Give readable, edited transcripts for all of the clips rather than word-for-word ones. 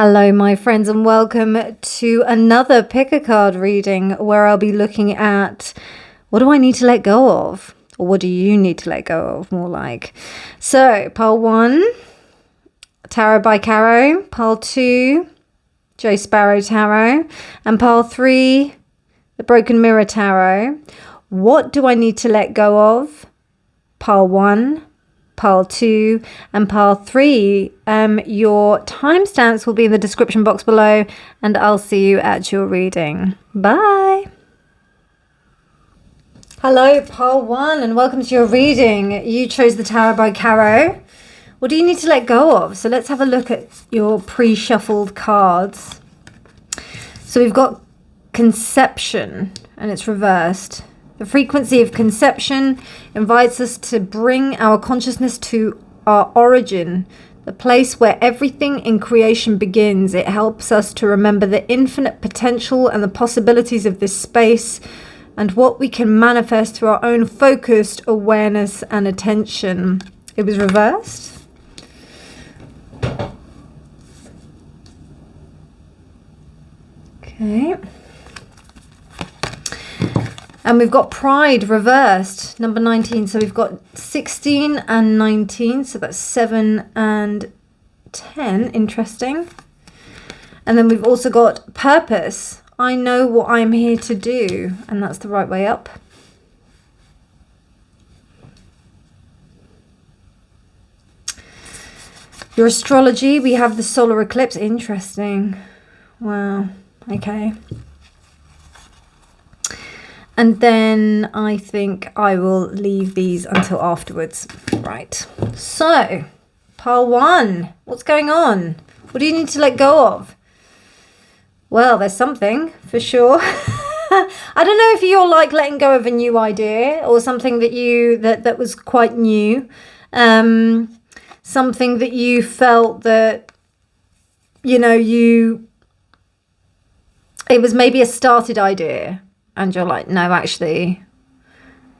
Hello, my friends, and welcome to another pick a card reading where I'll be looking at what do I need to let go of? Or what do you need to let go of, more like. So, pile 1, Tarot by Caro. Pile 2, Joe Sparrow Tarot. And pile 3, the Broken Mirror Tarot. What do I need to let go of? Pile 1. Pile 2 and pile 3. Your timestamps will be in the description box below, and I'll see you at your reading. Bye. Hello, pile 1, and welcome to your reading. You chose the Tarot by Caro. What do you need to let go of? So let's have a look at your pre-shuffled cards. So we've got Conception, and it's reversed. The frequency of conception invites us to bring our consciousness to our origin, the place where everything in creation begins. It helps us to remember the infinite potential and the possibilities of this space and what we can manifest through our own focused awareness and attention. It was reversed. Okay. And we've got Pride reversed, number 19. So we've got 16 and 19. So that's 7 and 10. Interesting. And then we've also got Purpose. I know what I'm here to do. And that's the right way up. Your astrology, we have the solar eclipse. Interesting. Wow. Okay. And then I think I will leave these until afterwards. Right. So, pile 1. What's going on? What do you need to let go of? Well, there's something for sure. I don't know if you're like letting go of a new idea or something that was quite new. Something that you felt that, it was maybe a started idea. And you're like, no, actually,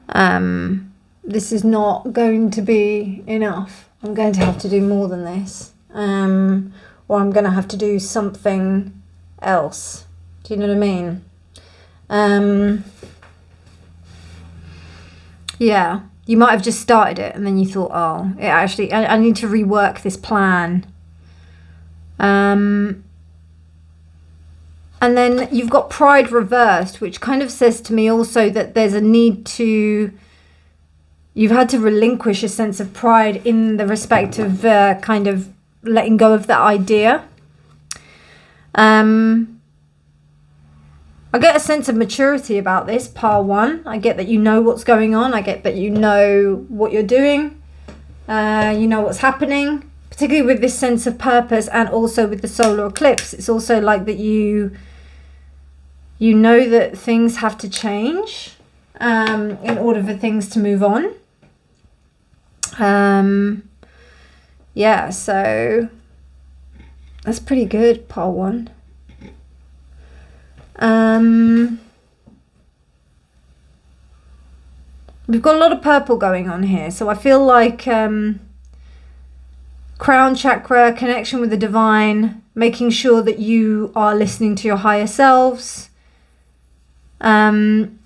this is not going to be enough. I'm going to have to do more than this. Or I'm going to have to do something else. Do you know what I mean? Yeah, you might have just started it and then you thought, oh, I need to rework this plan. And then you've got Pride reversed, which kind of says to me also that there's a need to, you've had to relinquish a sense of pride in the respect of kind of letting go of that idea. I get a sense of maturity about this, pile 1. I get that you know what's going on. I get that you know what you're doing. You know what's happening, particularly with this sense of purpose and also with the solar eclipse. It's also like that you know that things have to change in order for things to move on. Yeah, so that's pretty good, pile 1. We've got a lot of purple going on here. So I feel like crown chakra, connection with the divine, making sure that you are listening to your higher selves. And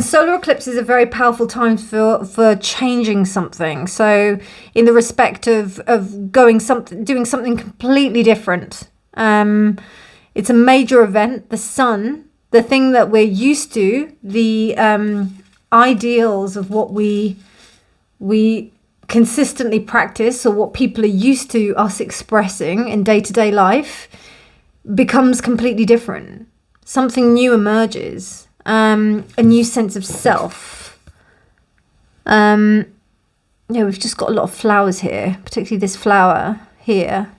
solar eclipse is a very powerful time for changing something. So in the respect of doing something completely different. It's a major event. The sun, the thing that we're used to, the ideals of what we consistently practice, or what people are used to us expressing in day-to-day life, becomes completely different. Something new emerges, a new sense of self. Yeah, we've just got a lot of flowers here, particularly this flower here.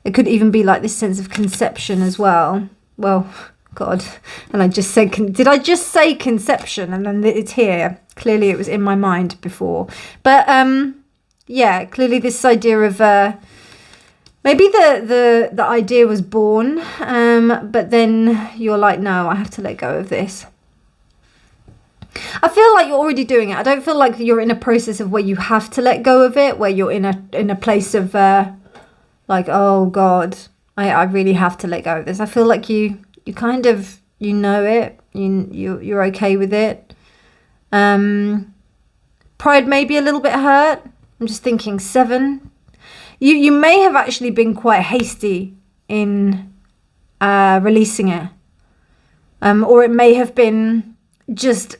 It could even be like this sense of conception as well. Well, God, and I just said, did I just say conception? And then it's here. Clearly it was in my mind before. But yeah, clearly this idea of maybe the idea was born, but then you're like, no, I have to let go of this. I feel like you're already doing it. I don't feel like you're in a process of where you have to let go of it, where you're in a place of like, oh God, I really have to let go of this. I feel like you kind of, you know it, you're okay with it. Pride may be a little bit hurt. I'm just thinking 7. You may have actually been quite hasty in releasing it. Or it may have been just...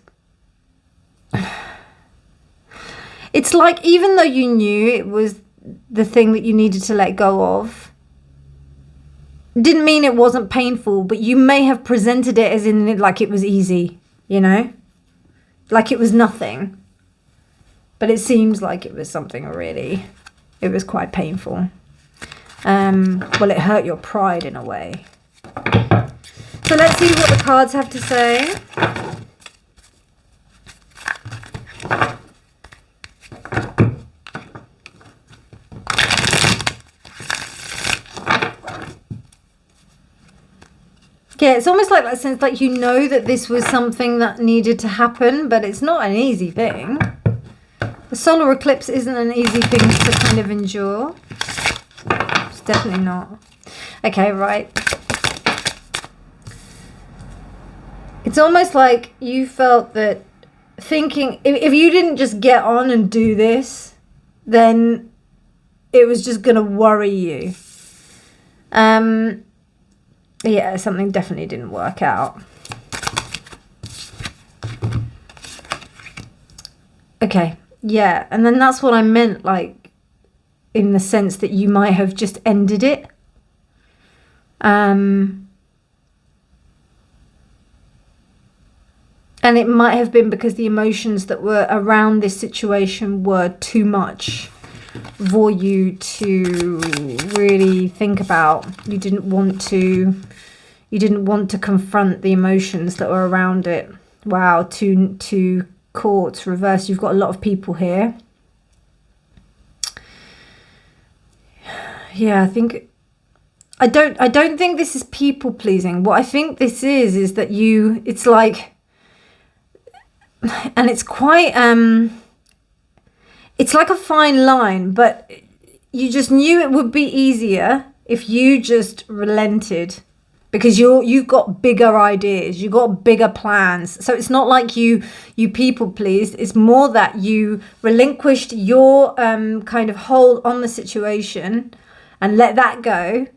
It's like, even though you knew it was the thing that you needed to let go of, didn't mean it wasn't painful, but you may have presented it as in like it was easy, you know? Like it was nothing. But it seems like it was something really, it was quite painful. Well, it hurt your pride in a way. So let's see what the cards have to say. Yeah, it's almost like that sense, like you know that this was something that needed to happen, but it's not an easy thing. The solar eclipse isn't an easy thing to kind of endure. It's definitely not. Okay, right. It's almost like you felt that thinking, if you didn't just get on and do this, then it was just going to worry you. Yeah, something definitely didn't work out. Okay, yeah, and then that's what I meant, like, in the sense that you might have just ended it. And it might have been because the emotions that were around this situation were too much for you to really think about. You didn't want to confront the emotions that were around it. Wow, two courts reversed. You've got a lot of people here. Yeah, I don't think this is people pleasing. What I think this is that it's like, and it's quite it's like a fine line, but you just knew it would be easier if you just relented, because you've got bigger ideas, you've got bigger plans. So it's not like you people pleased. It's more that you relinquished your kind of hold on the situation and let that go,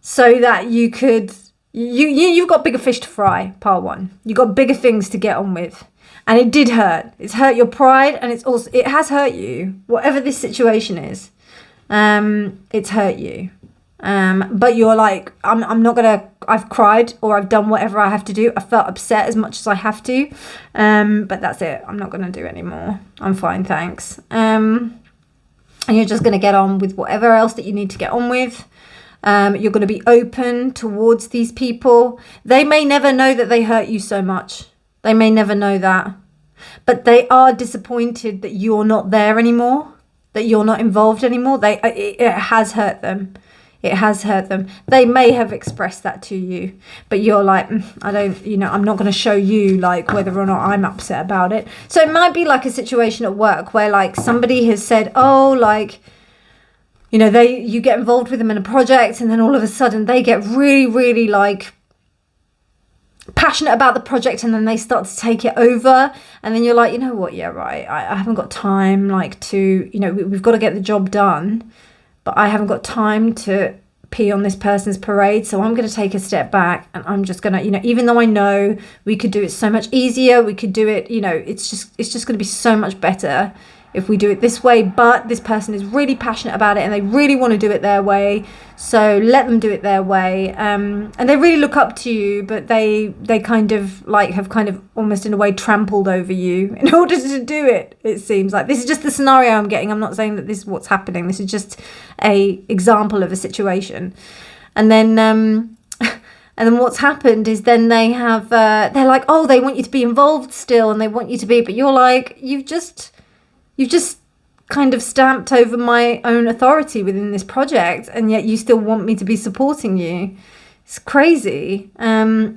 so that you could you've got bigger fish to fry. Part 1, you got bigger things to get on with. And it did hurt. It's hurt your pride, and it has hurt you. Whatever this situation is, it's hurt you. But you're like, I'm not gonna. I've cried, or I've done whatever I have to do. I felt upset as much as I have to, but that's it. I'm not gonna do anymore. I'm fine, thanks. And you're just gonna get on with whatever else that you need to get on with. You're gonna be open towards these people. They may never know that they hurt you so much. They may never know that, but they are disappointed that you're not there anymore, that you're not involved anymore. It has hurt them. It has hurt them. They may have expressed that to you, but you're like, I'm not going to show you like whether or not I'm upset about it. So it might be like a situation at work where like somebody has said, oh, like, you get involved with them in a project, and then all of a sudden they get really, really like passionate about the project, and then they start to take it over, and then you're like, you know what, yeah, right, I haven't got time, like, to, we've got to get the job done, but I haven't got time to pee on this person's parade, so I'm going to take a step back, and I'm just going to, even though I know we could do it so much easier, we could do it, it's just going to be so much better if we do it this way, but this person is really passionate about it and they really want to do it their way, so let them do it their way. And they really look up to you, but they kind of like have kind of almost in a way trampled over you in order to do it. It seems like this is just the scenario I'm getting. I'm not saying that this is what's happening. This is just a example of a situation. And then and then what's happened is then they have they're like, oh, they want you to be involved still, and they want you to be, but you're like, you've just kind of stamped over my own authority within this project, and yet you still want me to be supporting you. It's crazy.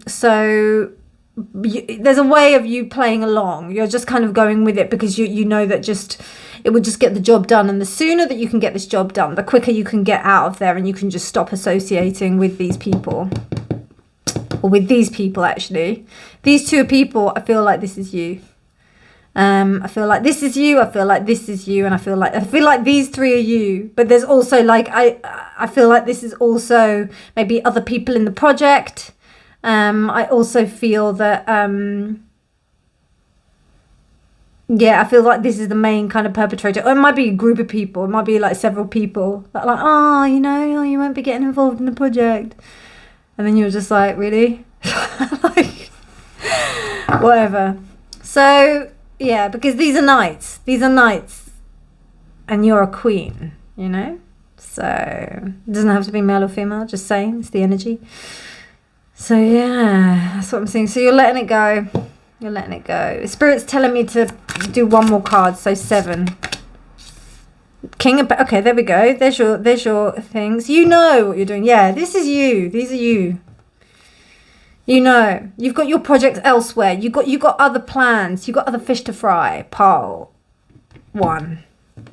So there's a way of you playing along. You're just kind of going with it because you know that just it would just get the job done. And the sooner that you can get this job done, the quicker you can get out of there and you can just stop associating with these people. Or with these people, actually. These two are people, I feel like this is you. I feel like this is you, I feel like this is you, and I feel like these three are you. But there's also like, I feel like this is also maybe other people in the project. I also feel that, yeah, I feel like this is the main kind of perpetrator. Or it might be a group of people. It might be like several people that are like, oh, you know, you won't be getting involved in the project. And then you're just like, really? Like, whatever. So, yeah, because these are knights. These are knights. And you're a queen, you know? So, it doesn't have to be male or female. Just saying, it's the energy. So, yeah, that's what I'm saying. So, you're letting it go. You're letting it go. Spirit's telling me to do one more card. So, 7. King of... Okay, there we go. There's your things. You know what you're doing. Yeah, this is you. These are you. You know. You've got your projects elsewhere. You've got other plans. You've got other fish to fry. Pile 1.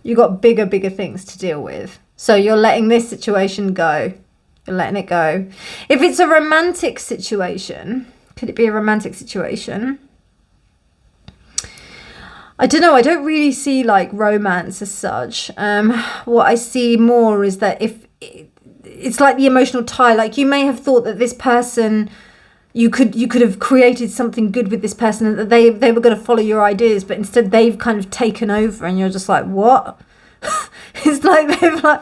You've got bigger things to deal with. So you're letting this situation go. You're letting it go. If it's a romantic situation, could it be a romantic situation? I don't know. I don't really see like romance as such. What I see more is that if it's like the emotional tie, like you may have thought that this person, you could have created something good with this person and that they were going to follow your ideas, but instead they've kind of taken over and you're just like, what? It's like they've kind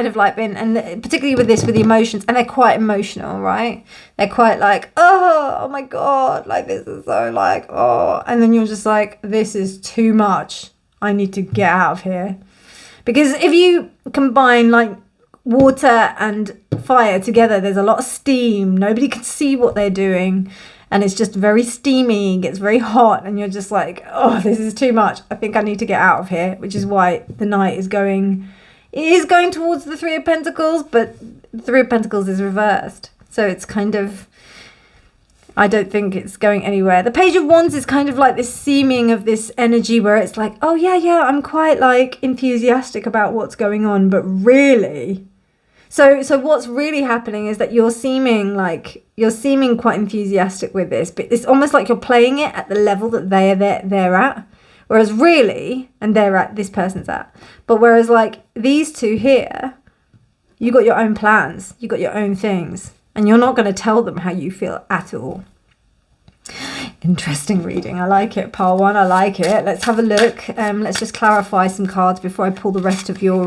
of been, and particularly with the emotions, and they're quite emotional, right? They're quite like, oh my God, like this is so like, oh, and then you're just like, this is too much. I need to get out of here. Because if you combine like water and fire together, there's a lot of steam. Nobody can see what they're doing. And it's just very steamy, it gets very hot, and you're just like, oh, this is too much. I think I need to get out of here, which is why the Knight is going towards the Three of Pentacles, but the Three of Pentacles is reversed. So it's kind of, I don't think it's going anywhere. The Page of Wands is kind of like this seeming of this energy where it's like, oh yeah, I'm quite like enthusiastic about what's going on, but really... So what's really happening is that you're seeming quite enthusiastic with this, but it's almost like you're playing it at the level that they're at, whereas really, and this person's at, but whereas like these two here, you got your own plans, you got your own things, and you're not going to tell them how you feel at all. Interesting reading. I like it, Pile 1. I like it. Let's have a look. Let's just clarify some cards before I pull the rest of your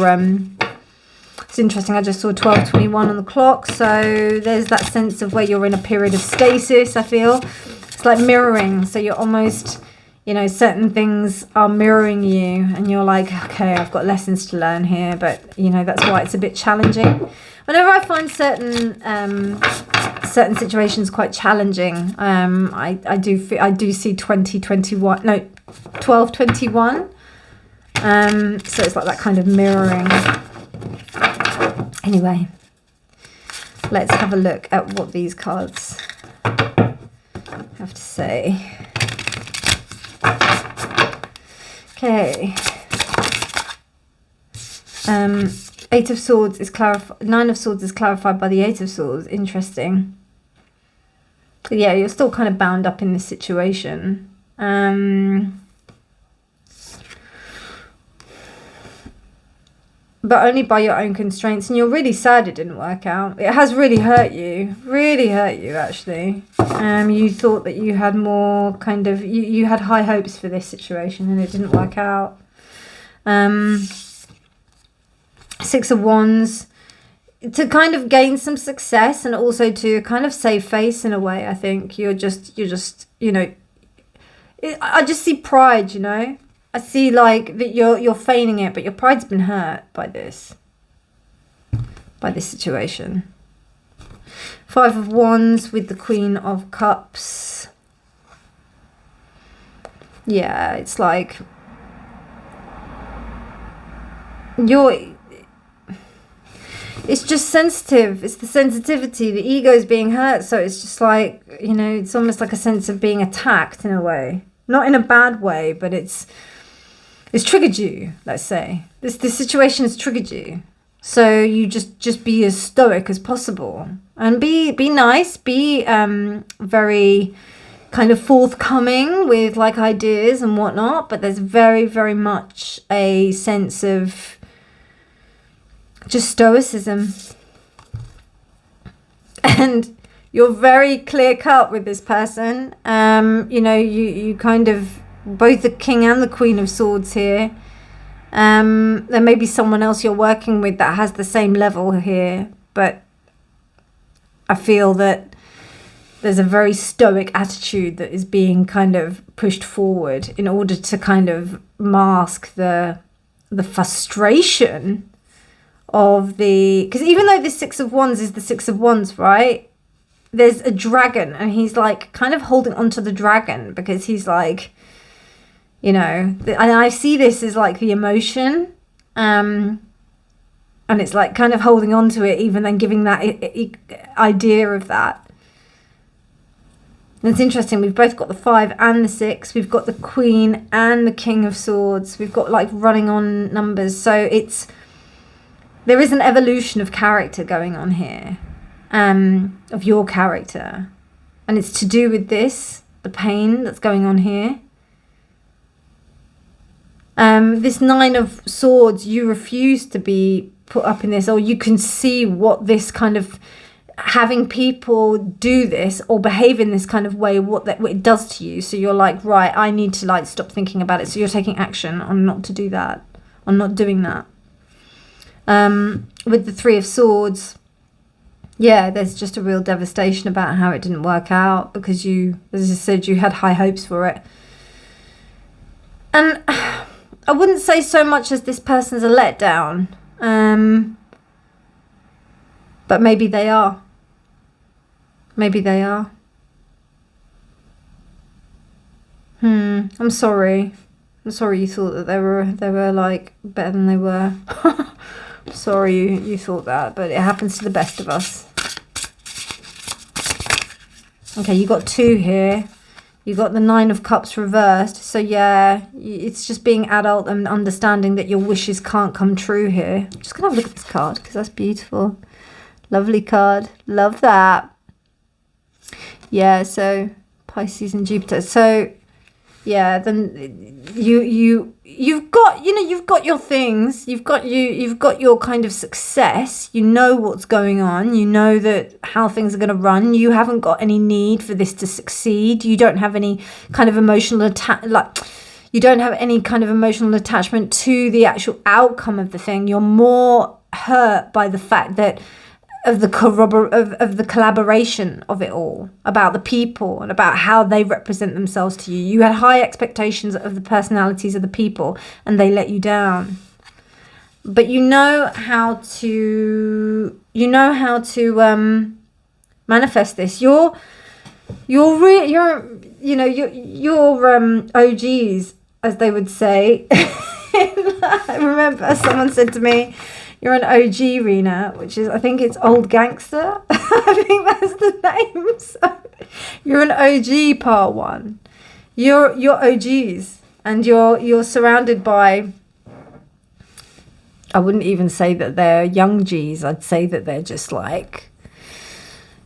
It's interesting, I just saw 12:21 on the clock, so there's that sense of where you're in a period of stasis, I feel. It's like mirroring, so you're almost, you know, certain things are mirroring you, and you're like, okay, I've got lessons to learn here, but, you know, that's why it's a bit challenging. Whenever I find certain situations quite challenging, I do see 12:21. So it's like that kind of mirroring. Anyway, let's have a look at what these cards have to say. Okay. 8 of Swords is clarified. 9 of Swords is clarified by the 8 of Swords. Interesting. But yeah, you're still kind of bound up in this situation. But only by your own constraints, and you're really sad it didn't work out. It has really hurt you actually. You thought that you had more kind of, you had high hopes for this situation and it didn't work out. 6 of Wands, to kind of gain some success and also to kind of save face in a way. I think you're just, you know, I just see pride, you know. I see like that you're feigning it, but your pride's been hurt by this situation. 5 of Wands with the Queen of Cups. Yeah, it's like it's just sensitive. It's the sensitivity, the ego's being hurt, so it's just like, you know, it's almost like a sense of being attacked in a way. Not in a bad way, but it's it's triggered you, let's say. This situation has triggered you. So you just be as stoic as possible. And be nice, be very kind of forthcoming with like ideas and whatnot. But there's very, very much a sense of just stoicism. And you're very clear cut with this person. You know, you kind of, both the King and the Queen of Swords here. There may be someone else you're working with that has the same level here, but I feel that there's a very stoic attitude that is being kind of pushed forward in order to kind of mask the frustration of the, because even though this Six of Wands is the Six of Wands, right? There's a dragon, and he's like kind of holding onto the dragon because he's like, you know, and I see this as like the emotion, and it's like kind of holding on to it, even then giving that idea of that. And it's interesting, we've both got the 5 and the 6. We've got the Queen and the King of Swords. We've got like running on numbers. So there is an evolution of character going on here, of your character. And it's to do with this, the pain that's going on here. This 9 of Swords, you refuse to be put up in this, or you can see what this kind of, having people do this or behave in this kind of way, what it does to you. So you're like, right, I need to like stop thinking about it. So you're taking action on not to do that, on not doing that. With the 3 of Swords, yeah, there's just a real devastation about how it didn't work out because you, as I said, you had high hopes for it. And I wouldn't say so much as this person's a letdown, but maybe they are. Maybe they are. I'm sorry. I'm sorry you thought that they were like better than they were. Sorry you thought that, but it happens to the best of us. Okay, you got 2 here. You got the 9 of Cups reversed. So yeah, it's just being adult and understanding that your wishes can't come true here. I'm just going to have a look at this card because that's beautiful. Lovely card. Love that. Yeah, so Pisces and Jupiter. So yeah, then you've got, you know, you've got your things. You've got your kind of success. You know what's going on. You know that how things are going to run. You haven't got any need for this to succeed. You don't have any kind of emotional you don't have any kind of emotional attachment to the actual outcome of the thing. You're more hurt by the fact that of the collaboration of it all, about the people and about how they represent themselves to you. You had high expectations of the personalities of the people and they let you down. But you know how to manifest this. Your OGs, as they would say. I remember someone said to me, you're an OG, Reena, which is, I think it's old gangster. I think that's the name. So you're an OG, part 1. You're OGs, and you're surrounded by, I wouldn't even say that they're young Gs. I'd say that they're just like,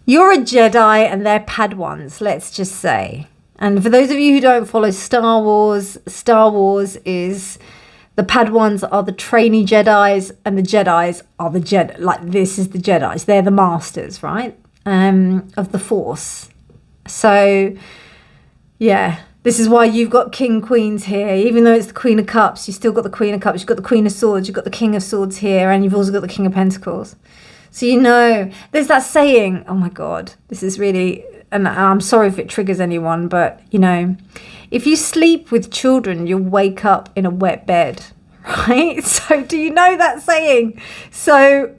you're a Jedi and they're Padawans, let's just say. And for those of you who don't follow Star Wars is, the Padawans are the trainee Jedis, and the Jedis are the Jedi. Like, this is the Jedis. They're the masters, right? Of the Force. So, yeah. This is why you've got King, Queens here. Even though it's the Queen of Cups, you've still got the Queen of Cups. You've got the Queen of Swords. You've got the King of Swords here. And you've also got the King of Pentacles. So, you know, there's that saying. Oh, my God. This is really... And I'm sorry if it triggers anyone, but, you know... If you sleep with children, you'll wake up in a wet bed, right? So do you know that saying? So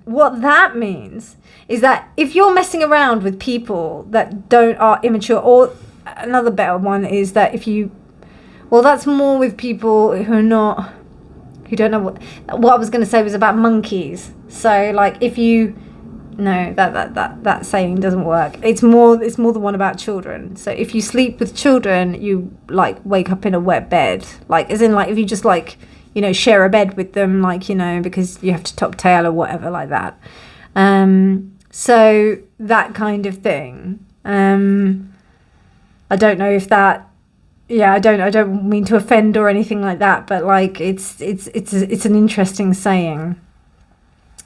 what that means is that if you're messing around with people that are immature, or another better one is that that's more with people who don't know what I was going to say was about monkeys. So like if you no, that saying doesn't work. It's more the one about children. So if you sleep with children, you like wake up in a wet bed, like as in like if you just like, you know, share a bed with them, like, you know, because you have to top tail or whatever like that. So that kind of thing. I don't know if that, yeah, I don't mean to offend or anything like that, but like it's an interesting saying.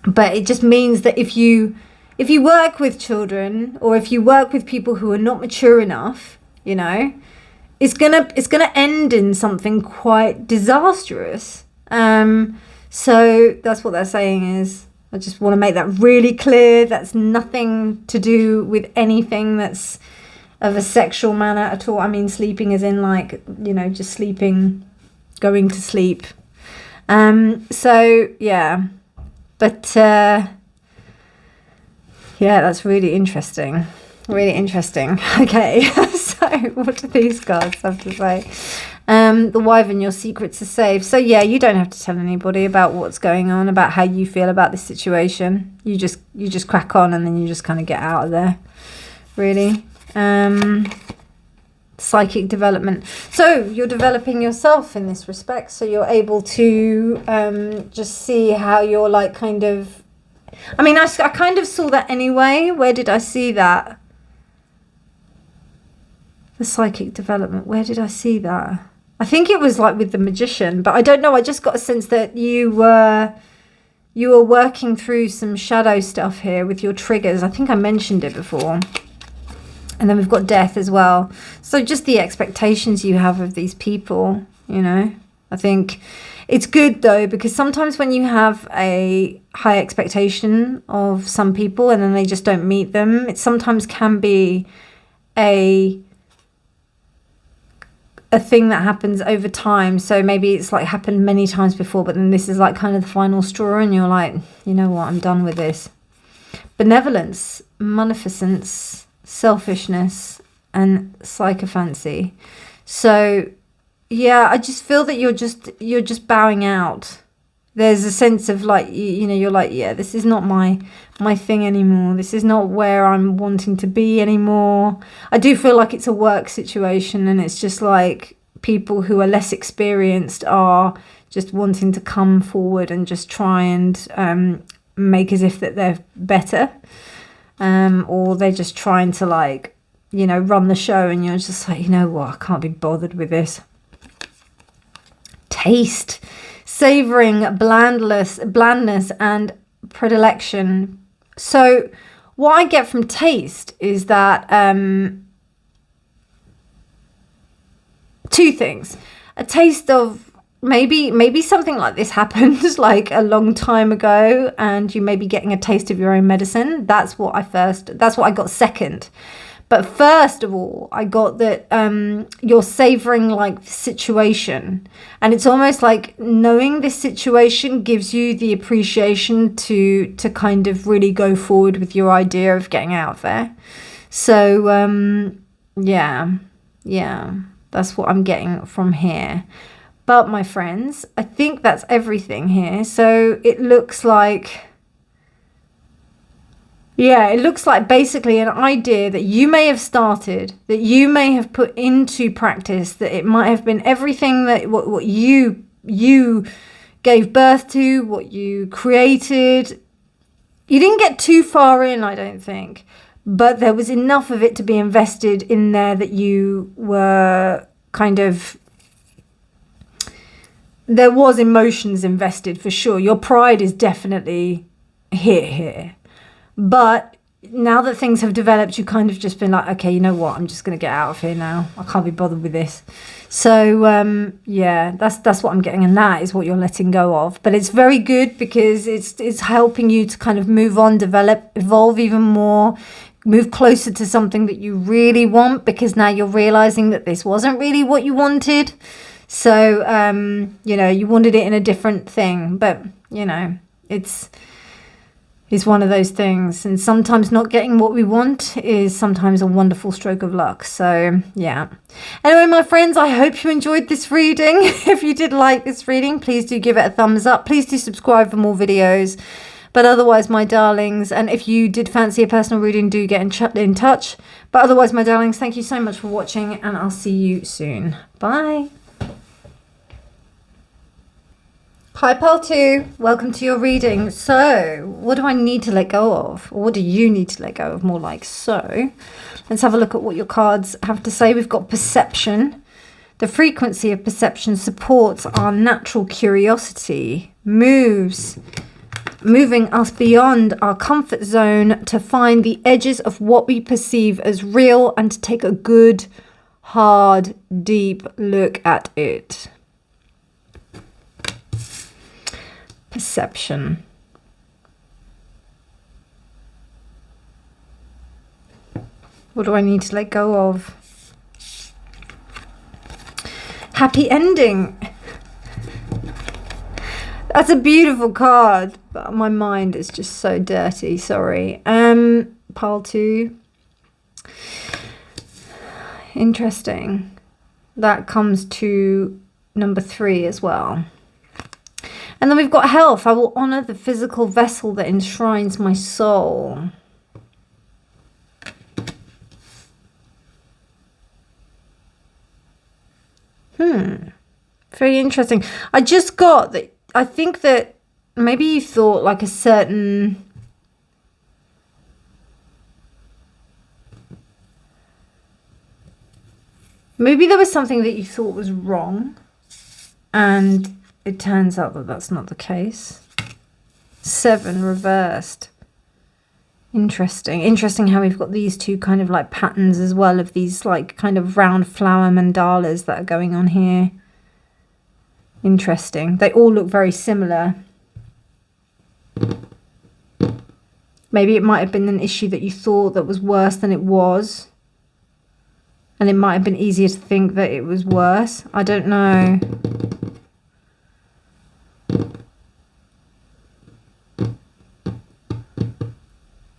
But it just means that if you work with children, or if you work with people who are not mature enough, you know, it's gonna end in something quite disastrous. So that's what they're saying is. I just want to make that really clear. That's nothing to do with anything that's of a sexual manner at all. I mean, sleeping as in like, you know, just sleeping, going to sleep. So yeah. But, yeah, that's really interesting. Really interesting. Okay, so what do these cards have to say? The Wyvern, your secrets are safe. So, yeah, you don't have to tell anybody about what's going on, about how you feel about this situation. You just crack on and then you just kind of get out of there, really. Psychic development. So you're developing yourself in this respect, so you're able to just see how you're like kind of, I mean, I kind of saw that anyway. Where did I see that? The psychic development, where did I see that? I think it was like with the magician, but I don't know. I just got a sense that you were working through some shadow stuff here with your triggers. I think I mentioned it before. And then we've got death as well. So just the expectations you have of these people, you know. I think it's good though, because sometimes when you have a high expectation of some people and then they just don't meet them, it sometimes can be a thing that happens over time. So maybe it's like happened many times before, but then this is like kind of the final straw and you're like, you know what, I'm done with this. Benevolence, munificence, selfishness and sycophancy. So yeah, I just feel that you're just bowing out. There's a sense of like, you know, you're like, yeah, this is not my thing anymore. This is not where I'm wanting to be anymore. I do feel like it's a work situation, and it's just like people who are less experienced are just wanting to come forward and just try and make as if that they're better. Or they're just trying to like, you know, run the show, and you're just like, you know what, I can't be bothered with this. Taste, savouring, blandness and predilection. So what I get from taste is that two things. A taste of maybe something like this happened like a long time ago, and you may be getting a taste of your own medicine. That's what I got second. But first of all, I got that you're savouring like the situation, and it's almost like knowing this situation gives you the appreciation to kind of really go forward with your idea of getting out there. So yeah, that's what I'm getting from here. But my friends, I think that's everything here. So it looks like, yeah, it looks like basically an idea that you may have started, that you may have put into practice, that it might have been everything that what you gave birth to, what you created. You didn't get too far in, I don't think, but there was enough of it to be invested in there that you were kind of, there was emotions invested for sure. Your pride is definitely here. But now that things have developed, you've kind of just been like, okay, you know what? I'm just going to get out of here now. I can't be bothered with this. So, yeah, that's what I'm getting. And that is what you're letting go of. But it's very good because it's helping you to kind of move on, develop, evolve even more, move closer to something that you really want, because now you're realizing that this wasn't really what you wanted. So, you know, you wanted it in a different thing. But, you know, it's one of those things, and sometimes not getting what we want is sometimes a wonderful stroke of luck. So yeah, anyway, my friends, I hope you enjoyed this reading. If you did like this reading, please do give it a thumbs up. Please do subscribe for more videos. But otherwise, my darlings, and if you did fancy a personal reading, do get in touch. But otherwise, my darlings, thank you so much for watching, and I'll see you soon. Bye. Hi, Pal 2. Welcome to your reading. So, what do I need to let go of? Or what do you need to let go of? More like so. Let's have a look at what your cards have to say. We've got perception. The frequency of perception supports our natural curiosity, moving us beyond our comfort zone to find the edges of what we perceive as real and to take a good, hard, deep look at it. Perception. What do I need to let go of? Happy ending. That's a beautiful card, but my mind is just so dirty. Sorry. Pile 2. Interesting. That comes to number 3 as well. And then we've got health. I will honor the physical vessel that enshrines my soul. Very interesting. I just got that. I think that maybe you thought like a certain... Maybe there was something that you thought was wrong. And it turns out that that's not the case. 7 reversed. Interesting. Interesting how we've got these two kind of like patterns as well of these like kind of round flower mandalas that are going on here. Interesting. They all look very similar. Maybe it might have been an issue that you thought that was worse than it was. And it might have been easier to think that it was worse. I don't know.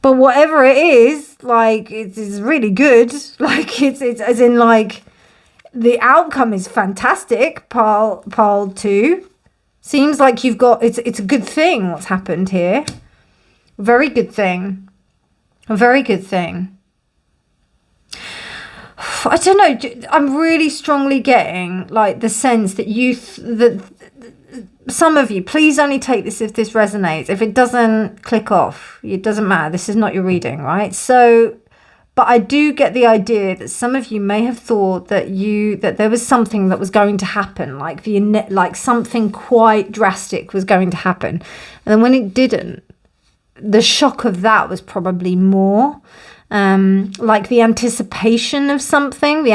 But whatever it is, like, it's really good. Like, it's as in, like, the outcome is fantastic, pile 2. Seems like you've got, it's a good thing what's happened here. Very good thing. A very good thing. I don't know. I'm really strongly getting, like, the sense that some of you, please only take this if this resonates. If it doesn't, click off. It doesn't matter. This is not your reading, right? So, but I do get the idea that some of you may have thought that there was something that was going to happen, like something quite drastic was going to happen. And then when it didn't, the shock of that was probably more like the anticipation of something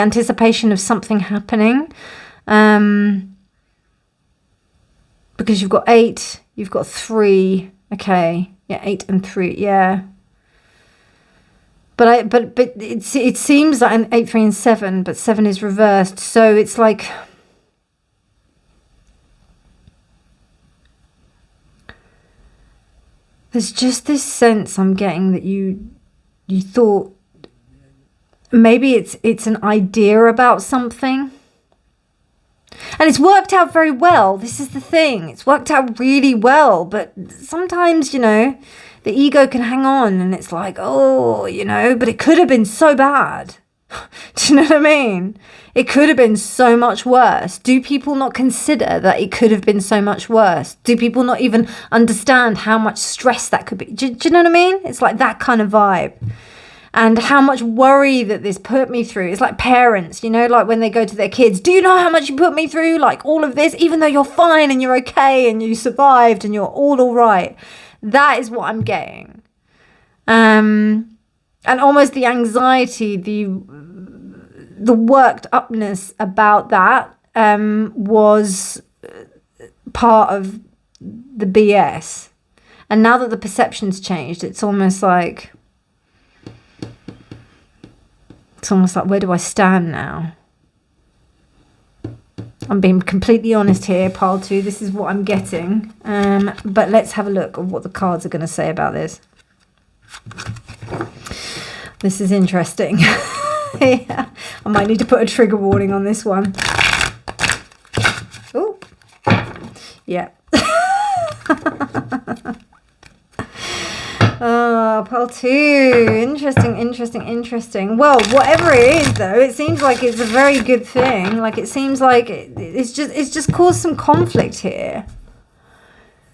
happening. Because you've got 8, you've got 3. Okay, yeah, 8 and 3, yeah. But it seems like an 8, 3, and 7, but 7 is reversed. So it's like there's just this sense I'm getting that you thought maybe it's an idea about something. And it's worked out very well. This is the thing. It's worked out really well. But sometimes, you know, the ego can hang on and it's like, oh, you know, but it could have been so bad. Do you know what I mean? It could have been so much worse. Do people not consider that it could have been so much worse? Do people not even understand how much stress that could be? Do you know what I mean? It's like that kind of vibe. And how much worry that this put me through. It's like parents, you know, like when they go to their kids, do you know how much you put me through? Like all of this, even though you're fine and you're okay and you survived and you're all right. That is what I'm getting. And almost the anxiety, the worked upness about that was part of the BS. And now that the perception's changed, it's almost like, where do I stand now? I'm being completely honest here, pile 2. This is what I'm getting. But let's have a look at what the cards are going to say about this. This is interesting. Yeah. I might need to put a trigger warning on this one. Oh, yeah. Oh, pile 2. Interesting. Well, whatever it is, though, it seems like it's a very good thing. Like, it seems like it's just caused some conflict here.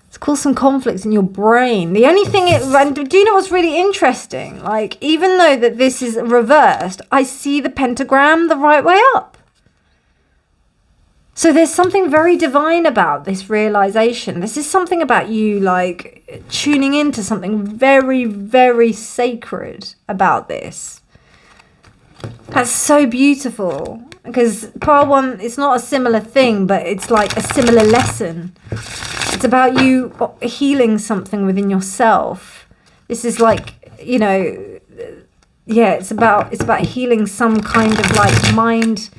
It's caused some conflict in your brain. The only thing and do you know what's really interesting? Like, even though that this is reversed, I see the pentagram the right way up. So there's something very divine about this realization. This is something about you, like, tuning into something very, very sacred about this. That's so beautiful. Because pile 1, it's not a similar thing, but it's like a similar lesson. It's about you healing something within yourself. This is like, you know, yeah, it's about healing some kind of like mind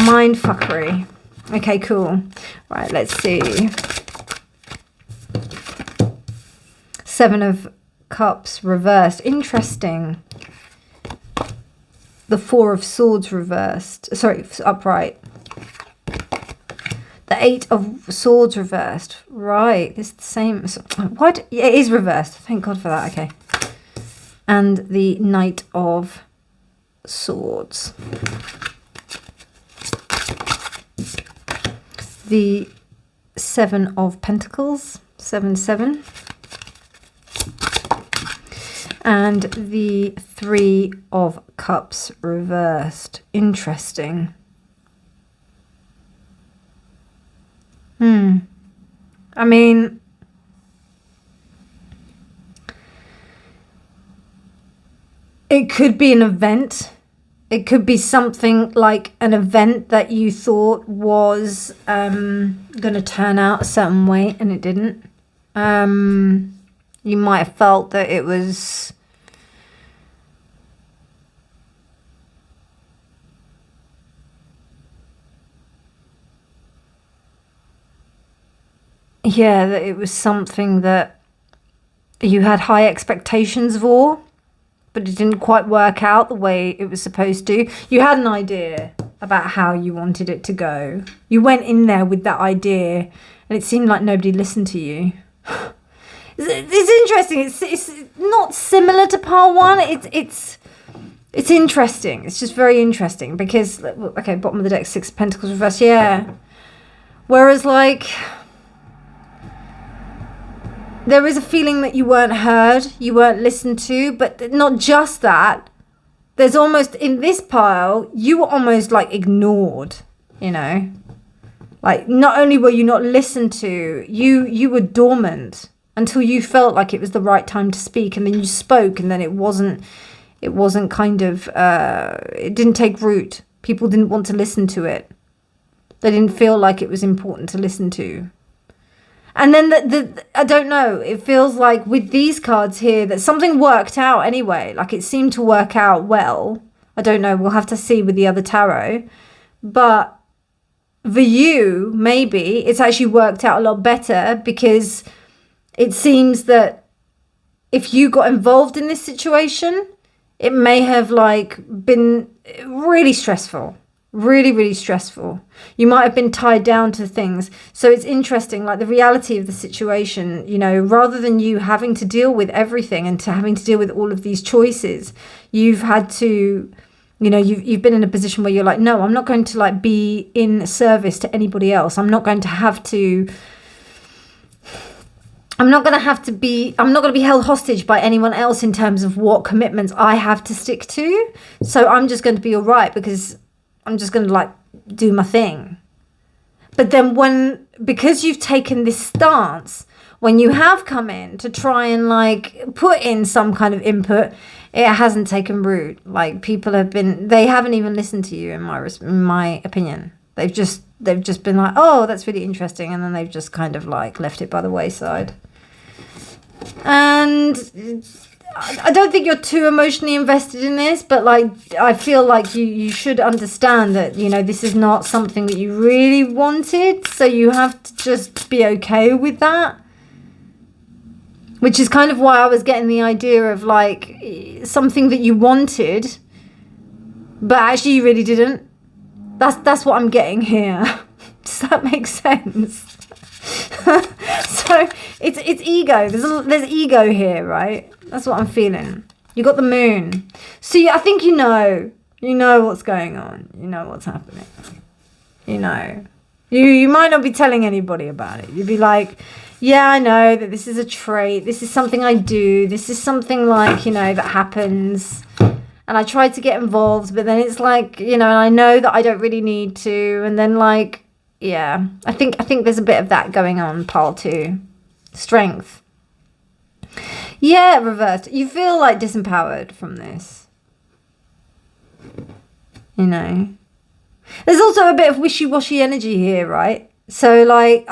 fuckery. Okay, cool. Right, let's see. 7 of Cups reversed. Interesting. The 4 of Swords reversed. Sorry, upright. The 8 of Swords reversed. Right, it's the same. What? Yeah, it is reversed. Thank God for that. Okay. And the Knight of Swords. The 7 of Pentacles. 7. And the 3 of Cups reversed. Interesting. I mean, it could be an event. It could be something like an event that you thought was going to turn out a certain way and it didn't. You might have felt that it was... Yeah, that it was something that you had high expectations for, but it didn't quite work out the way it was supposed to. You had an idea about how you wanted it to go. You went in there with that idea, and it seemed like nobody listened to you. It's interesting. It's not similar to pile 1. It's interesting. It's just very interesting because, okay, bottom of the deck, 6 of Pentacles reversed. Yeah. Whereas, like... there is a feeling that you weren't heard, you weren't listened to, but not just that. There's almost, in this pile, you were almost like ignored, you know? Like, not only were you not listened to, you were dormant until you felt like it was the right time to speak, and then you spoke, and then it wasn't kind of, it didn't take root. People didn't want to listen to it. They didn't feel like it was important to listen to. And then I don't know, it feels like with these cards here that something worked out anyway. Like it seemed to work out well. I don't know, we'll have to see with the other tarot. But for you, maybe it's actually worked out a lot better because it seems that if you got involved in this situation, it may have like been really stressful. Really, really stressful. You might have been tied down to things. So it's interesting, like the reality of the situation, you know, rather than you having to deal with everything and to having to deal with all of these choices, you've had to, you know, you've been in a position where you're like, no, I'm not going to like be in service to anybody else. I'm not going to be held hostage by anyone else in terms of what commitments I have to stick to. So I'm just going to be all right because I'm just going to like do my thing. But then because you've taken this stance, when you have come in to try and like put in some kind of input, it hasn't taken root. Like people they haven't even listened to you in my opinion. They've just been like, oh, that's really interesting. And then they've just kind of like left it by the wayside. And I don't think you're too emotionally invested in this, but like I feel like you should understand that, you know, this is not something that you really wanted, so you have to just be okay with that. Which is kind of why I was getting the idea of like something that you wanted, but actually you really didn't. That's what I'm getting here. Does that make sense? So it's ego. There's ego here, right? That's what I'm feeling. You got the moon. So I think you know what's going on. You know what's happening. You know. You might not be telling anybody about it. You'd be like, yeah, I know that this is a trait. This is something I do. This is something like, that happens. And I try to get involved, but then it's like, and I know that I don't really need to. And then like, yeah, I think there's a bit of that going on, pile 2. Strength. Yeah, reversed. You feel like disempowered from this. There's also a bit of wishy-washy energy here, right? So like,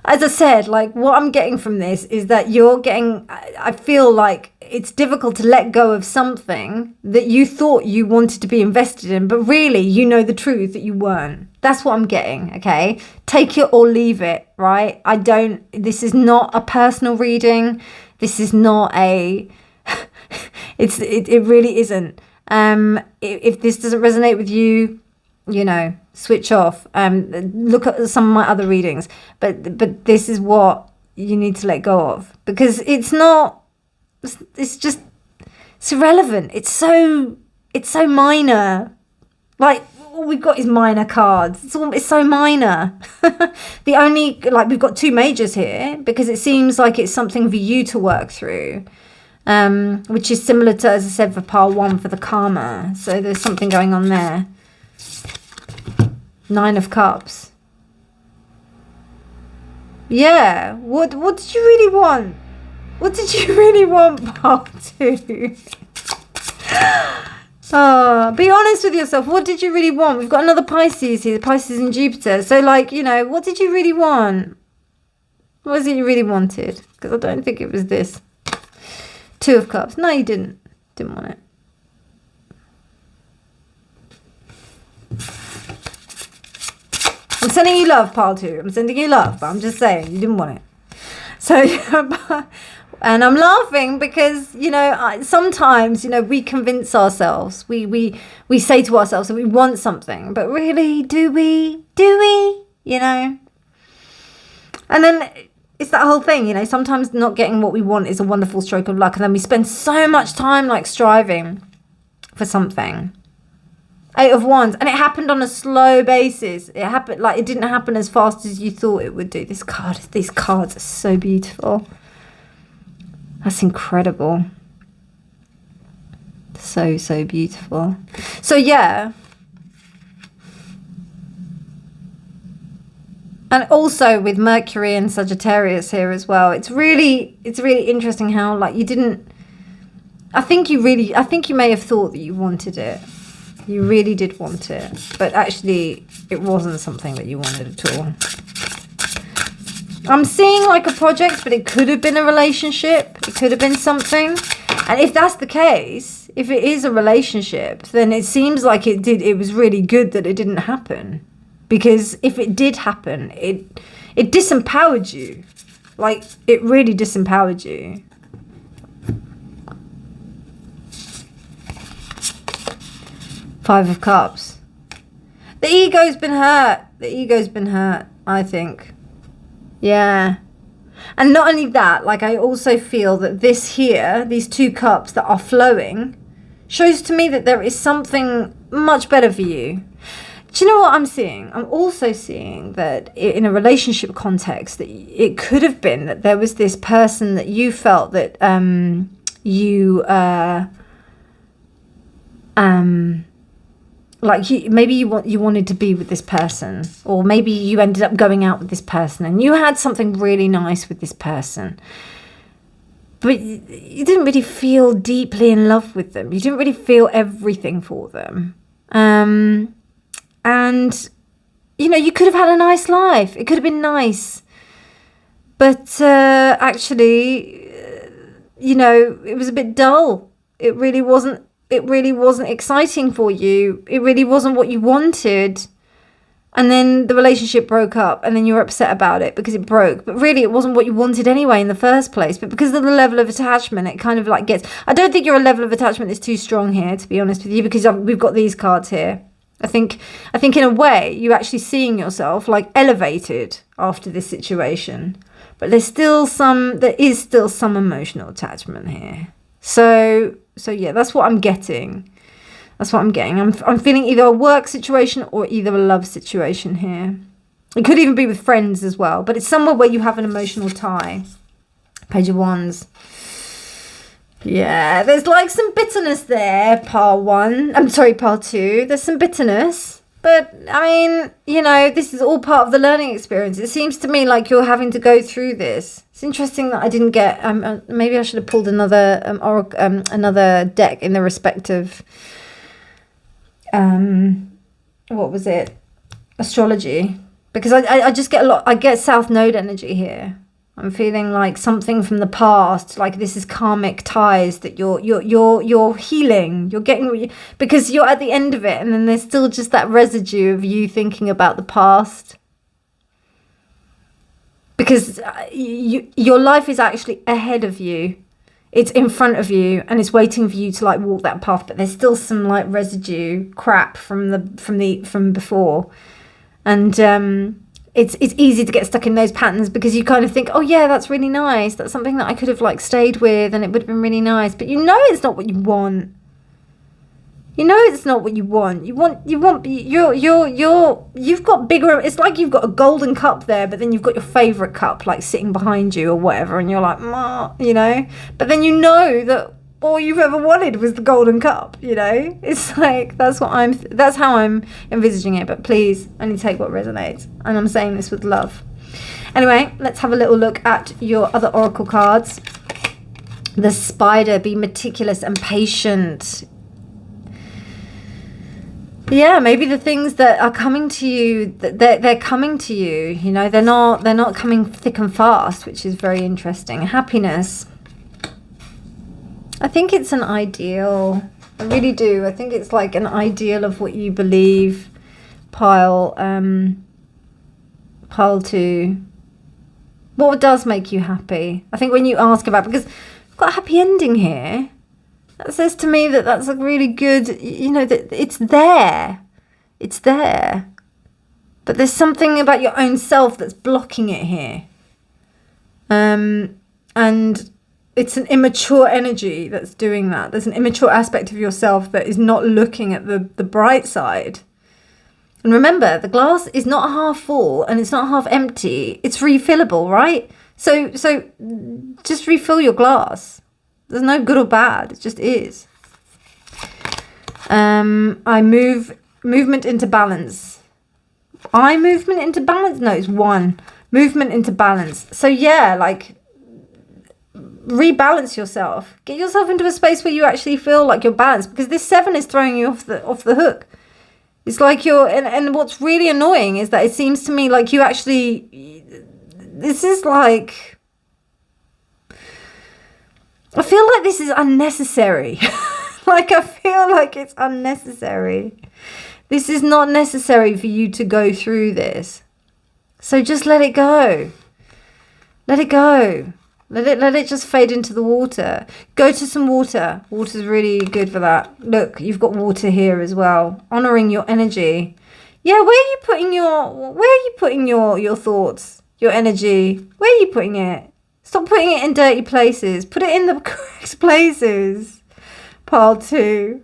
as I said, like what I'm getting from this is that I feel like it's difficult to let go of something that you thought you wanted to be invested in, but really you know the truth that you weren't. That's what I'm getting, okay? Take it or leave it, right? This is not a personal reading. This is not it really isn't. If this doesn't resonate with you, switch off. Look at some of my other readings, but this is what you need to let go of, because it's irrelevant. It's so minor. Like all we've got is minor cards. It's so minor. We've got 2 majors here because it seems like it's something for you to work through. Which is similar to, as I said, for pile 1 for the karma. So there's something going on there. 9 of Cups. Yeah. What did you really want? What did you really want, pile 2? Be honest with yourself. What did you really want? We've got another Pisces here, Pisces and Jupiter. So like, what did you really want? What was it you really wanted? Because I don't think it was this. 2 of Cups. No, you didn't. Didn't want it. I'm sending you love, pile 2. I'm sending you love, but I'm just saying you didn't want it. So, and I'm laughing because, sometimes, we convince ourselves. We say to ourselves that we want something, but really, do we? And then it's that whole thing, sometimes not getting what we want is a wonderful stroke of luck. And then we spend so much time like striving for something. 8 of Wands. And it happened on a slow basis. It happened like it didn't happen as fast as you thought it would do. These cards are so beautiful. That's incredible. So, so beautiful. So yeah. And also with Mercury and Sagittarius here as well. It's really interesting how like you didn't, I think you may have thought that you wanted it. You really did want it. But actually it wasn't something that you wanted at all. I'm seeing like a project, but it could have been a relationship. It could have been something. And if that's the case, if it is a relationship, then it seems like it was really good that it didn't happen. Because if it did happen, it disempowered you. Like, it really disempowered you. Five of Cups. The ego's been hurt. I think. Yeah. And not only that, like, I also feel that this here, these 2 cups that are flowing, shows to me that there is something much better for you. Do you know what I'm seeing? I'm also seeing that in a relationship context, that it could have been that there was this person that you felt that maybe you wanted to be with this person, or maybe you ended up going out with this person and you had something really nice with this person, but you didn't really feel deeply in love with them. You didn't really feel everything for them. And, you could have had a nice life. It could have been nice. But actually, it was a bit dull. It really wasn't exciting for you. It really wasn't what you wanted. And then the relationship broke up and then you were upset about it because it broke. But really, it wasn't what you wanted anyway in the first place. But because of the level of attachment, it kind of like gets... I don't think your level of attachment is too strong here, to be honest with you, because we've got these cards here. I think in a way you're actually seeing yourself like elevated after this situation, but there is still some emotional attachment here. So yeah, that's what I'm getting. I'm feeling either a work situation or either a love situation here. It could even be with friends as well, but it's somewhere where you have an emotional tie. Page of Wands. Yeah, there's like some bitterness there, pile 2. There's some bitterness. But, I mean, you know, this is all part of the learning experience. It seems to me like you're having to go through this. It's interesting that I didn't get... maybe I should have pulled another another deck in the respective... what was it? Astrology. Because I just get I get South Node energy here. I'm feeling like something from the past, like this is karmic ties that you're healing. You're getting, because you're at the end of it, and then there's still just that residue of you thinking about the past. Because your life is actually ahead of you. It's in front of you, and it's waiting for you to like walk that path. But there's still some like residue crap from before, and it's easy to get stuck in those patterns because you kind of think, oh yeah, that's really nice. That's something that I could have like stayed with, and it would have been really nice. But you know, it's not what you want. You know, it's not what you want. You've got bigger. It's like you've got a golden cup there, but then you've got your favorite cup like sitting behind you or whatever, and you're like, you know. But then you know that all you've ever wanted was the golden cup. You know, it's like that's how I'm envisaging it. But please, only take what resonates, and I'm saying this with love. Anyway, let's have a little look at your other oracle cards. The Spider. Be meticulous and patient. Yeah, maybe the things that are coming to you, they're coming to you. You know, they're not coming thick and fast, which is very interesting. Happiness. I think it's an ideal. I really do. I think it's like an ideal of what you believe. Pile 2. What does make you happy? I think when you ask about, because I've got a happy ending here. That says to me that that's a really good, you know, that it's there. It's there. But there's something about your own self that's blocking it here. And it's an immature energy that's doing that. There's an immature aspect of yourself that is not looking at the bright side. And remember, the glass is not half full and it's not half empty. It's refillable, right? So just refill your glass. There's no good or bad. It just is. Movement into balance. Movement into balance? No, it's 1. Movement into balance. So yeah, like rebalance yourself. Get yourself into a space where you actually feel like you're balanced, because this 7 is throwing you off the hook. It's like you're, and what's really annoying is that it seems to me like you actually, this is like, I feel like this is unnecessary. Like, I feel like it's unnecessary. This is not necessary for you to go through this. So just let it go. Let it go. Let it just fade into the water. Go to some water. Water's really good for that. Look, you've got water here as well. Honoring your energy. Yeah, where are you putting your thoughts, your energy? Where are you putting it? Stop putting it in dirty places. Put it in the correct places. Pile 2.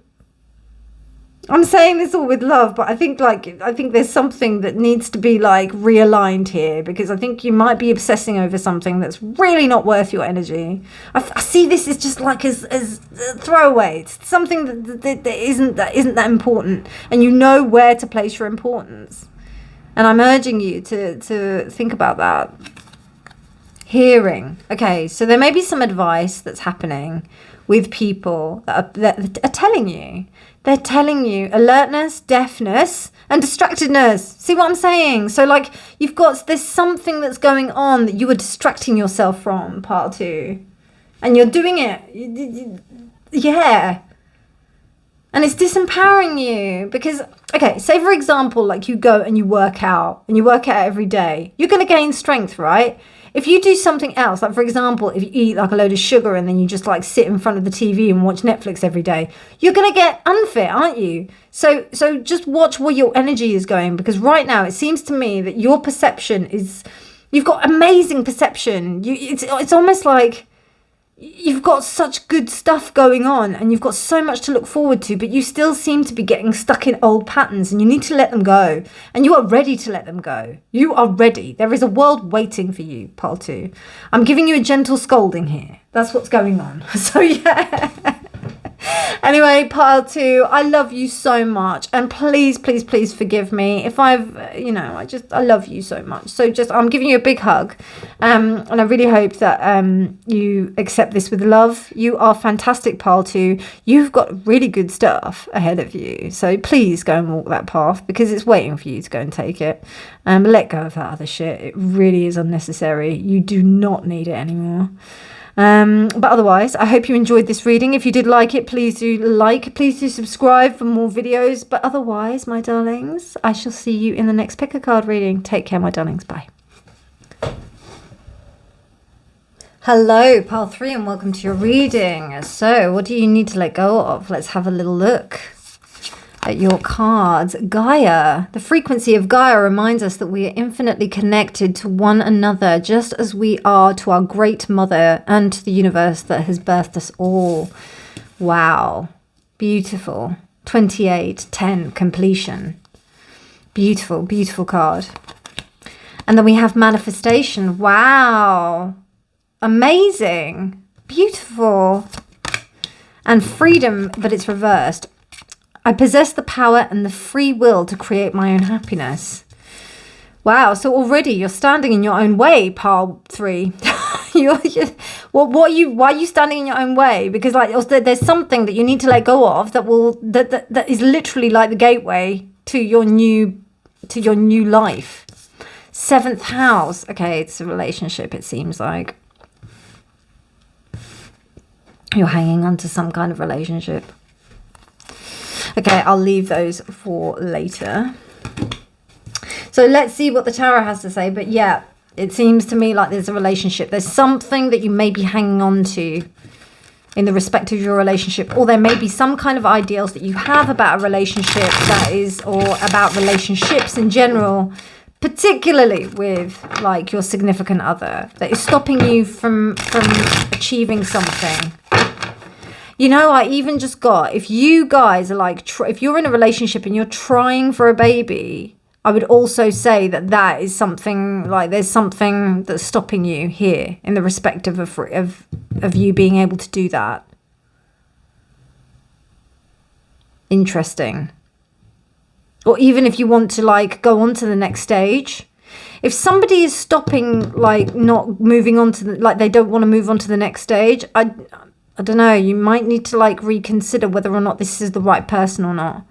I'm saying this all with love, but I think there's something that needs to be like realigned here, because I think you might be obsessing over something that's really not worth your energy. I see this as just like as throwaway. It's something that isn't that important, and you know where to place your importance. And I'm urging you to think about that. Hearing. Okay, so there may be some advice that's happening with people that are telling you. They're telling you alertness, deafness, and distractedness. See what I'm saying? So like there's something that's going on that you are distracting yourself from, part 2. And you're doing it. Yeah. And it's disempowering you because, okay, say for example, like you go and you work out every day. You're going to gain strength, right? if you do something else, like for example, if you eat like a load of sugar and then you just like sit in front of the TV and watch Netflix every day, you're going to get unfit, aren't you? So just watch where your energy is going, because right now it seems to me that your perception is, you've got amazing perception. It's almost like you've got such good stuff going on and you've got so much to look forward to, but you still seem to be getting stuck in old patterns, and you need to let them go. And you are ready to let them go. You are ready. There is a world waiting for you, pile 2. I'm giving you a gentle scolding here. That's what's going on. So yeah. Anyway, pile 2, I love you so much, and please forgive me if I've, I love you so much. So I'm giving you a big hug, and I really hope that you accept this with love. You are fantastic, pile 2. You've got really good stuff ahead of you, so please go and walk that path, because it's waiting for you to go and take it. Let go of that other shit. It really is unnecessary. You do not need it anymore. But otherwise, I hope you enjoyed this reading. If you did like it, please do subscribe for more videos. But otherwise, my darlings, I shall see you in the next pick a card reading. Take care, my darlings. Bye. Hello, pile 3, and welcome to your reading. So, what do you need to let go of? Let's have a little look at your cards. Gaia. The frequency of Gaia reminds us that we are infinitely connected to one another, just as we are to our great mother and to the universe that has birthed us all. Wow. Beautiful. 28:10 completion. Beautiful, beautiful card. And then we have manifestation. Wow. Amazing. Beautiful. And freedom, but it's reversed. I possess the power and the free will to create my own happiness. Wow, so already you're standing in your own way, pile 3. Why are you standing in your own way? Because there's something that you need to let go of that is literally like the gateway to your new life. 7th house. Okay, it's a relationship, it seems like. You're hanging on to some kind of relationship. Okay, I'll leave those for later. So let's see what the tarot has to say. But yeah, it seems to me like there's a relationship. There's something that you may be hanging on to in the respect of your relationship. Or there may be some kind of ideals that you have about a relationship or about relationships in general, particularly with like your significant other, that is stopping you from achieving something. I even just got, if you guys are like, if you're in a relationship and you're trying for a baby, I would also say that is something, like there's something that's stopping you here in the respect of you being able to do that. Interesting. Or even if you want to like go on to the next stage. If somebody is stopping, like not moving on to like they don't want to move on to the next stage, I don't know, you might need to like reconsider whether or not this is the right person or not.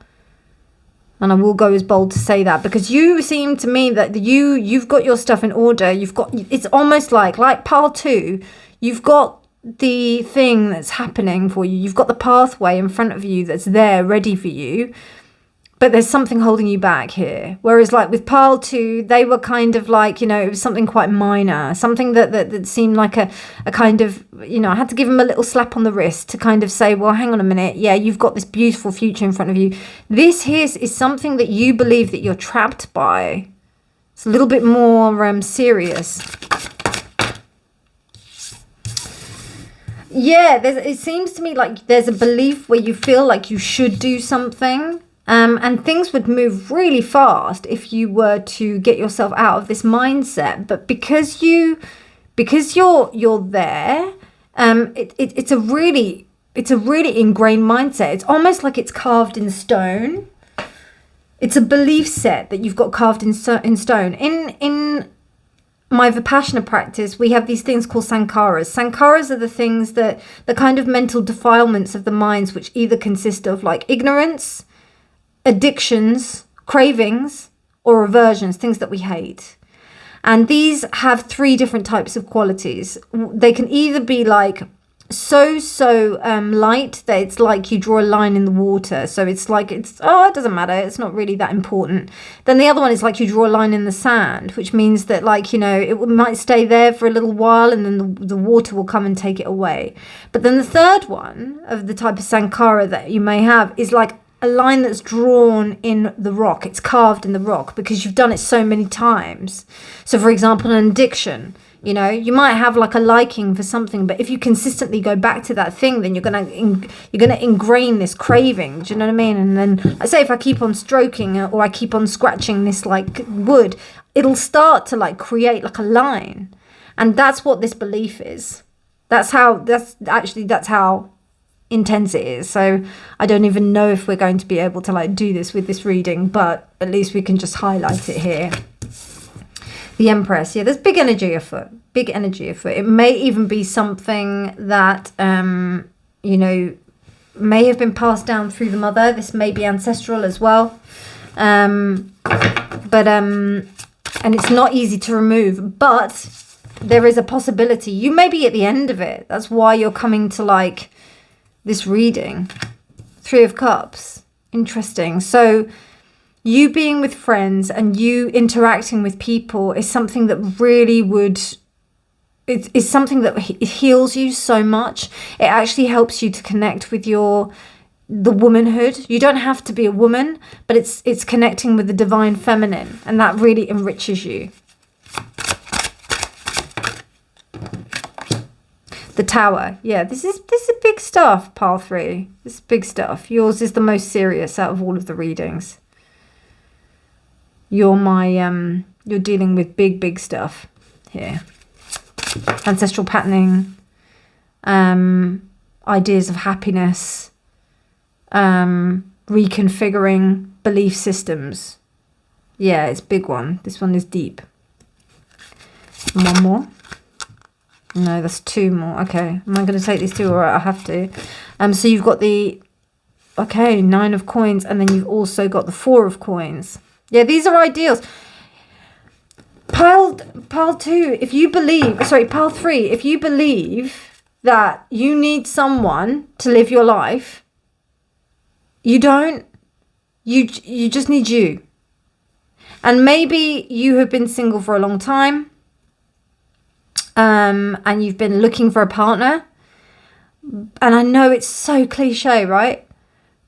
And I will go as bold to say that, because you seem to me that you've got your stuff in order. It's almost like pile 2, you've got the thing that's happening for you. You've got the pathway in front of you that's there ready for you. But there's something holding you back here. Whereas like with pile 2, they were kind of like, it was something quite minor. Something that seemed like a kind of, I had to give them a little slap on the wrist to kind of say, well, hang on a minute. Yeah, you've got this beautiful future in front of you. This here is something that you believe that you're trapped by. It's a little bit more serious. Yeah, it seems to me like there's a belief where you feel like you should do something. And things would move really fast if you were to get yourself out of this mindset. But because you're there, it's a really ingrained mindset. It's almost like it's carved in stone. It's a belief set that you've got carved in stone. In my Vipassana practice, we have these things called sankharas. Sankharas are the things the kind of mental defilements of the minds, which either consist of like ignorance, addictions, cravings, or aversions, things that we hate. And these have 3 different types of qualities. They can either be like so light that it's like you draw a line in the water. So it's like, it doesn't matter, it's not really that important. Then the other one is like you draw a line in the sand, which means that, like, you know, it might stay there for a little while and then the water will come and take it away. But then the third one of the type of sankara that you may have is like a line that's drawn in the rock. It's carved in the rock because you've done it so many times. So for example, an addiction, you know, you might have like a liking for something, but if you consistently go back to that thing, then you're gonna ingrain this craving. Do you know what I mean? And then, I say, if I keep on stroking or I keep on scratching this like wood, it'll start to like create like a line, and that's what this belief is. That's how intense it is. So I don't even know if we're going to be able to like do this with this reading, but at least we can just highlight it here. The Empress, yeah, there's big energy afoot. It may even be something that, you know, may have been passed down through the mother. This may be ancestral as well. And it's not easy to remove, but there is a possibility. You may be at the end of it. That's why you're coming to like this reading. 3 of Cups. Interesting. So you being with friends and you interacting with people is something that really it's something that heals you so much. It actually helps you to connect with the womanhood. You don't have to be a woman, but it's connecting with the divine feminine, and that really enriches you. The Tower. Yeah, this is big stuff, pile 3. This is big stuff. Yours is the most serious out of all of the readings. You're dealing with big stuff here. Ancestral patterning, ideas of happiness, reconfiguring belief systems. Yeah, it's a big one. This one is deep. One more. No, that's 2 more. Okay, am I going to take these 2? All right, I have to. So you've got the 9 of coins, and then you've also got the 4 of coins. Yeah, these are ideals. Pile 2, if you believe, pile 3, if you believe that you need someone to live your life, you don't. You just need you. And maybe you have been single for a long time, and you've been looking for a partner. And I know it's so cliche, right?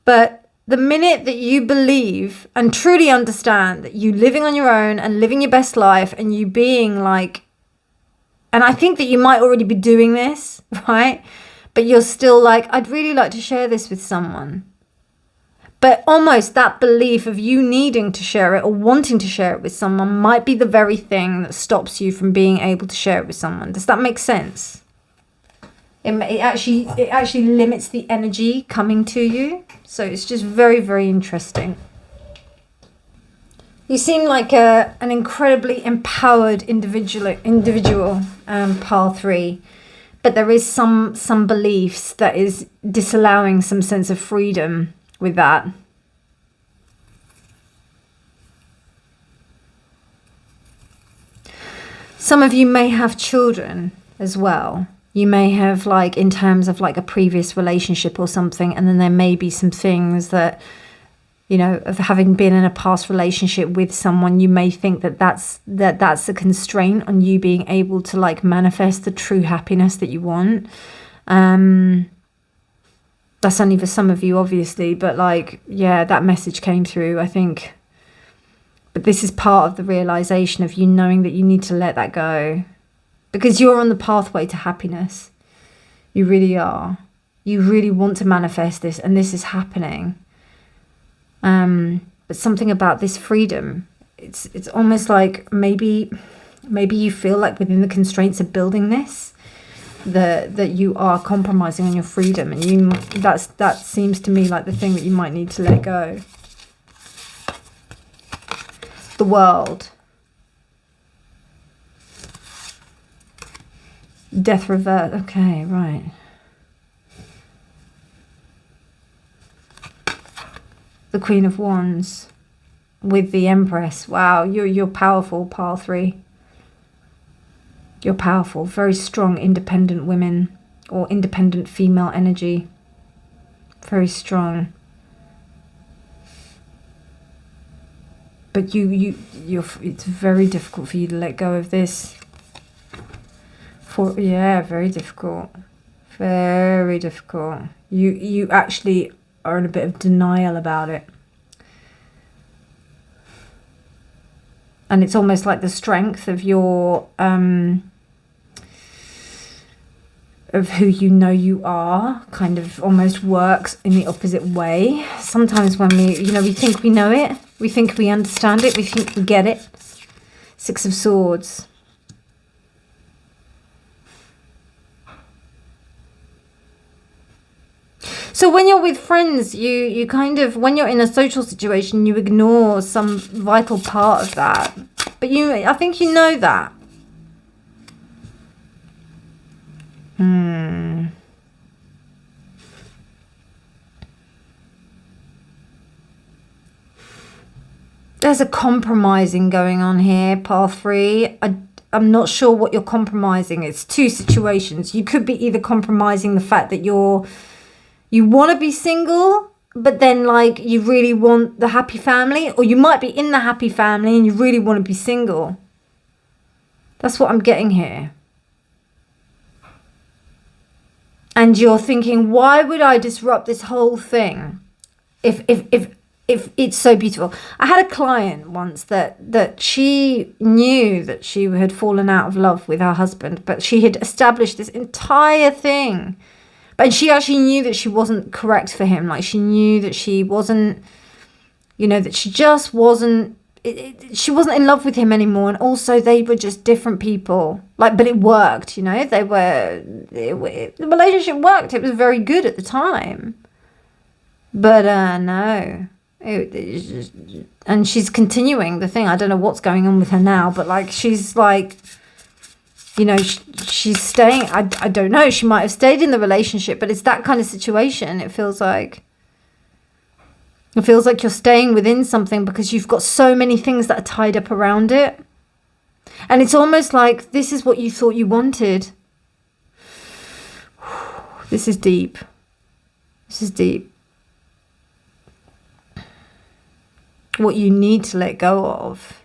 But the minute that you believe and truly understand that you living on your own and living your best life, and you being like, and I think that you might already be doing this, right? But you're still like, I'd really like to share this with someone. But almost that belief of you needing to share it or wanting to share it with someone might be the very thing that stops you from being able to share it with someone. Does that make sense? It actually limits the energy coming to you. So it's just very, very interesting. You seem like an incredibly empowered individual, pile 3. But there is some beliefs that is disallowing some sense of freedom with that. Some of you may have children as well. You may have, like, in terms of like a previous relationship or something, and then there may be some things that, you know, of having been in a past relationship with someone, you may think that's a constraint on you being able to like manifest the true happiness that you want. That's only for some of you, obviously, but like, yeah, that message came through, I think. But this is part of the realization of you knowing that you need to let that go. Because you're on the pathway to happiness. You really are. You really want to manifest this, and this is happening. But something about this freedom, it's almost like maybe you feel like within the constraints of building this, that you are compromising on your freedom, and that seems to me like the thing that you might need to let go. The World. Death reverse. Okay, right. The Queen of Wands with the Empress. Wow, you're powerful, pile 3. You're powerful, very strong, independent women. or independent female energy. Very strong. But you're it's very difficult for you to let go of this. Very difficult. Very difficult. You actually are in a bit of denial about it. And it's almost like the strength of your of who you know you are kind of almost works in the opposite way. Sometimes when we think we know it, we think we understand it, we think we get it. Six of Swords. So when you're with friends, you kind of, when you're in a social situation, you ignore some vital part of that. But I think you know that. There's a compromising going on here, path 3. I'm not sure what you're compromising. It's two situations. You could be either compromising the fact that you want to be single, but then like you really want the happy family, or you might be in the happy family and you really want to be single. That's what I'm getting here. And you're thinking, why would I disrupt this whole thing if it's so beautiful? I had a client once that she knew that she had fallen out of love with her husband, but she had established this entire thing. But she actually knew that she wasn't correct for him. Like, she knew that she wasn't, that she just wasn't, she wasn't in love with him anymore. And also they were just different people. Like, but it worked, the relationship worked. It was very good at the time. But no. And she's continuing the thing. I don't know what's going on with her now, but like, she's like, she's staying. I don't know. She might have stayed in the relationship, but it's that kind of situation. It feels like you're staying within something because you've got so many things that are tied up around it. And it's almost like this is what you thought you wanted. This is deep. This is deep. What you need to let go of.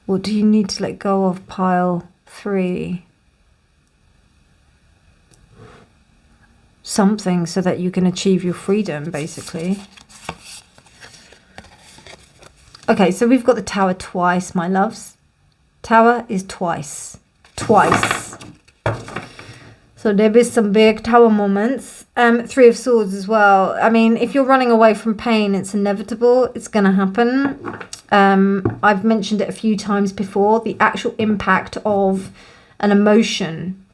What do you need to let go of, pile 3? Something so that you can achieve your freedom, basically. Okay, so we've got the Tower twice, my loves. Tower is twice. Twice. So there be some big Tower moments. 3 of Swords as well. I mean, if you're running away from pain, it's inevitable. It's going to happen. I've mentioned it a few times before. The actual impact of an emotion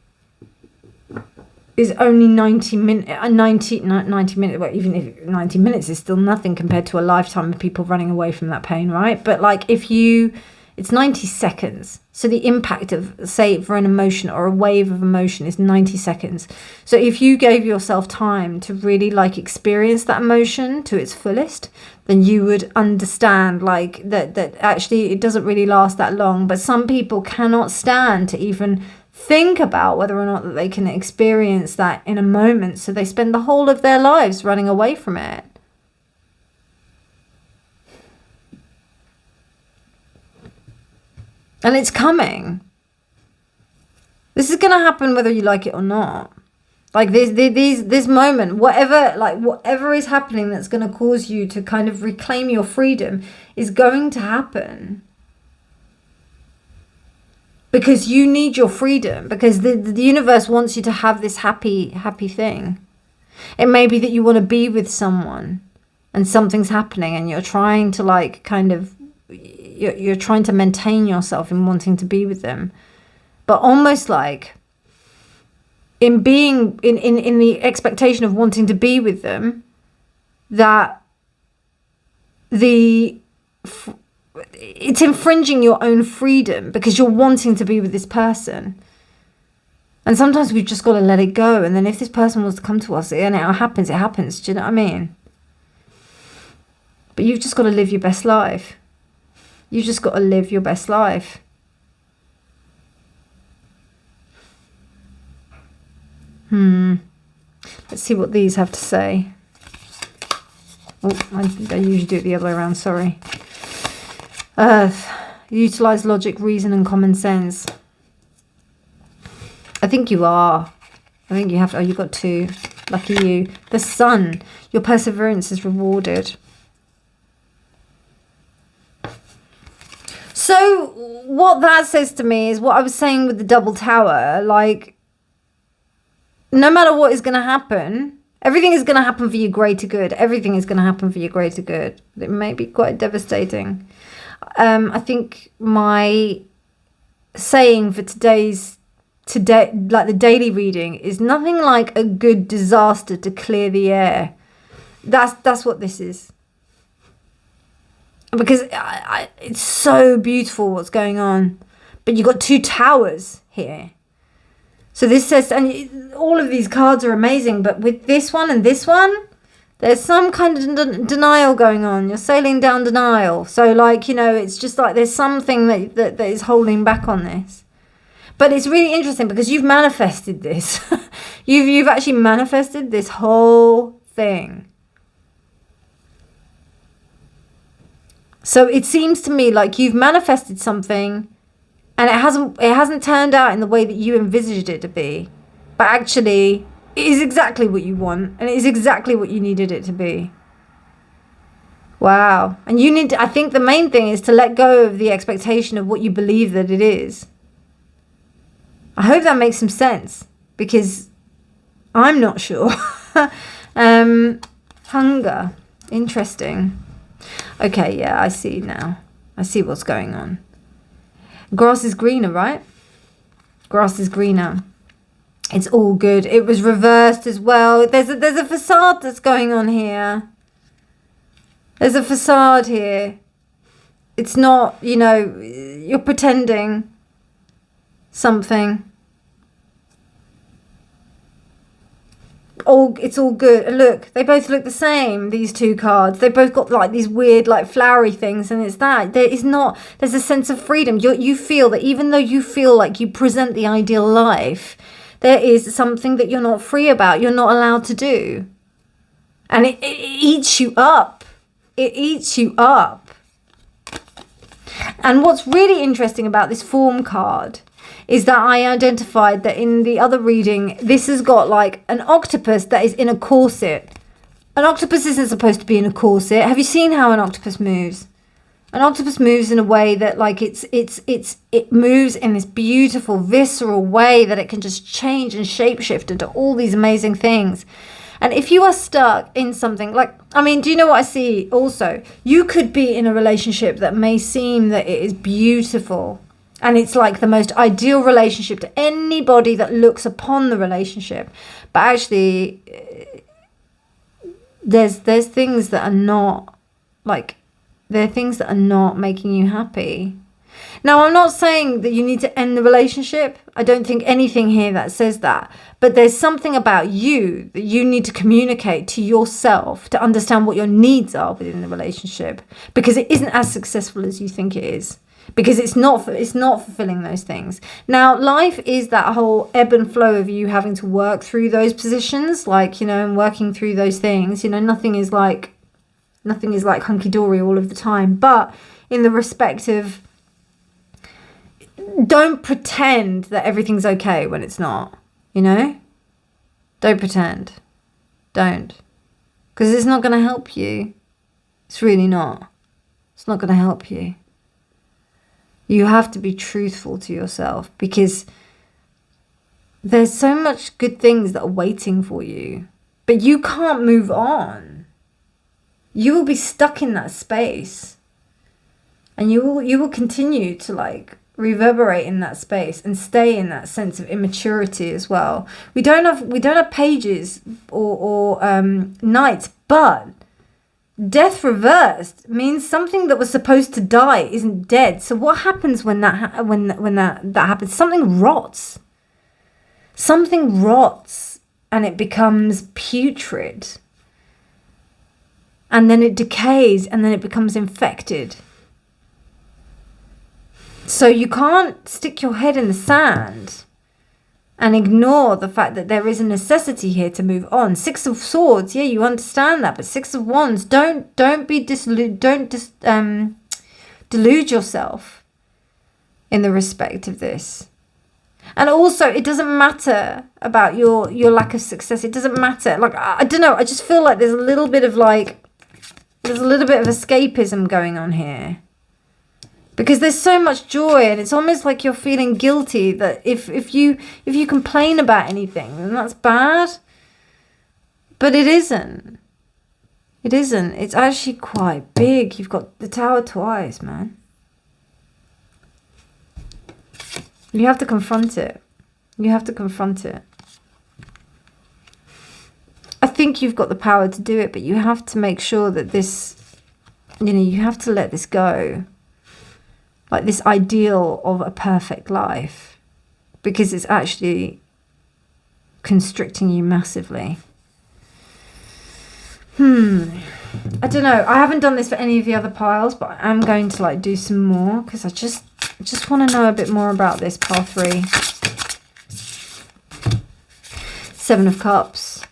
is only 90 minutes. 90 minutes. Well, even if 90 minutes is still nothing compared to a lifetime of people running away from that pain, right? But like, it's 90 seconds. So the impact of, say, for an emotion or a wave of emotion is 90 seconds. So if you gave yourself time to really like experience that emotion to its fullest, then you would understand like that actually it doesn't really last that long. But some people cannot stand to even think about whether or not that they can experience that in a moment. So they spend the whole of their lives running away from it. And it's coming. This is going to happen whether you like it or not. Like this moment, whatever is happening that's going to cause you to kind of reclaim your freedom is going to happen. Because you need your freedom. Because the universe wants you to have this happy thing. It may be that you want to be with someone and something's happening and you're trying to like kind of, you're trying to maintain yourself in wanting to be with them. But almost like in being in the expectation of wanting to be with them, that it's infringing your own freedom because you're wanting to be with this person. And sometimes we've just got to let it go. And then if this person wants to come to us and it happens, it happens. Do you know what I mean? But you've just got to live your best life. You've just got to live your best life. Let's see what these have to say. Oh, I usually do it the other way around, sorry. Earth. Utilize logic, reason, and common sense. I think you are. I think you have to. Oh, you got 2. Lucky you. The Sun. Your perseverance is rewarded. So what that says to me is what I was saying with the double tower. Like, no matter what is going to happen, everything is going to happen for your greater good. Everything is going to happen for your greater good. It may be quite devastating. I think my saying for today, like the daily reading, is nothing like a good disaster to clear the air. That's what this is. Because it's so beautiful what's going on. But you've got 2 towers here. So this says, and all of these cards are amazing, but with this one and this one, there's some kind of denial going on. You're sailing down denial. So like, you know, it's just like there's something that is holding back on this. But it's really interesting because you've manifested this. you've actually manifested this whole thing. So it seems to me like you've manifested something and it hasn't turned out in the way that you envisaged it to be. But actually, it is exactly what you want and it is exactly what you needed it to be. Wow. And you need to, I think the main thing is to let go of the expectation of what you believe that it is. I hope that makes some sense because I'm not sure. Hunger. Interesting. Okay, yeah, I see now. I see what's going on. Grass is greener, right? Grass is greener. It's all good. It was reversed as well. There's a facade that's going on here. There's a facade here. It's not, you know, you're pretending something. It's all good. And look, they both look the same, these 2 cards. They both got like these weird like flowery things, and it's that. There's a sense of freedom. You feel that even though you feel like you present the ideal life, there is something that you're not free about, you're not allowed to do. And it eats you up. It eats you up. And what's really interesting about this form card is that I identified that in the other reading, this has got like an octopus that is in a corset. An octopus isn't supposed to be in a corset. Have you seen how an octopus moves? An octopus moves in a way that like it moves in this beautiful, visceral way that it can just change and shapeshift into all these amazing things. And if you are stuck in something like, I mean, do you know what I see also? You could be in a relationship that may seem that it is beautiful. And it's like the most ideal relationship to anybody that looks upon the relationship. But actually, there's things that are not, like, there are things that are not making you happy. Now, I'm not saying that you need to end the relationship. I don't think anything here that says that. But there's something about you that you need to communicate to yourself to understand what your needs are within the relationship. Because it isn't as successful as you think it is. Because it's not fulfilling those things. Now, life is that whole ebb and flow of you having to work through those positions, like, you know, and working through those things. You know, nothing is like hunky-dory all of the time. But in the respect of, don't pretend that everything's okay when it's not, you know? Don't pretend. Don't. Because it's not going to help you. It's really not. It's not going to help you. You have to be truthful to yourself because there's so much good things that are waiting for you, but you can't move on. You will be stuck in that space and you will continue to like reverberate in that space and stay in that sense of immaturity as well. We don't have pages or nights, but death reversed means something that was supposed to die isn't dead. So what happens when that happens? Something rots. Something rots and it becomes putrid. And then it decays and then it becomes infected. So you can't stick your head in the sand. and ignore the fact that there is a necessity here to move on. Six of Swords, yeah, you understand that, but Six of Wands, don't be delude yourself in the respect of this. And also, it doesn't matter about your lack of success. It doesn't matter. Like, I don't know, I just feel like there's a little bit of escapism going on here. Because there's so much joy, and it's almost like you're feeling guilty that if you complain about anything, then that's bad. But it isn't. It isn't. It's actually quite big. You've got the Tower twice, man. You have to confront it. You have to confront it. I think you've got the power to do it, but you have to make sure that this, you have to let this go. Like this ideal of a perfect life, because it's actually constricting you massively. I don't know. I haven't done this for any of the other piles, but I'm going to like do some more because I just want to know a bit more about this pile 3. 7 of Cups.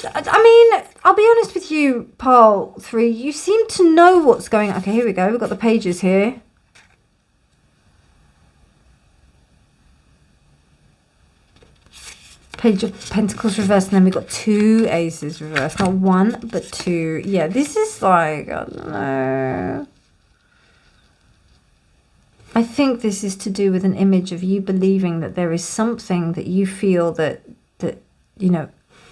I mean, I'll be honest with you, pile 3. You seem to know what's going on. Okay, here we go. We've got the pages here. Page of Pentacles reversed, and then we've got 2 aces reversed. Not 1, but 2. Yeah, this is like, I don't know. I think this is to do with an image of you believing that there is something that you feel that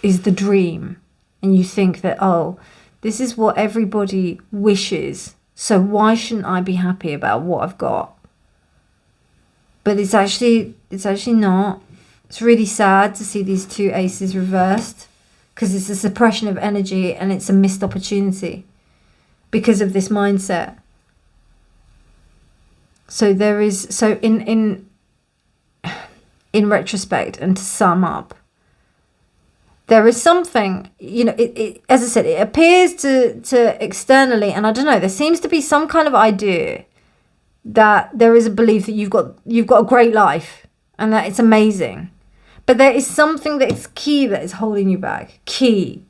is the dream. And you think that, oh, this is what everybody wishes. So why shouldn't I be happy about what I've got? But it's actually not. It's really sad to see these 2 aces reversed because it's a suppression of energy and it's a missed opportunity because of this mindset. So there is, so in retrospect and to sum up, there is something, it as I said, it appears to externally, and I don't know, there seems to be some kind of idea that there is a belief that you've got a great life and that it's amazing. But there is something that is key that is holding you back. Key.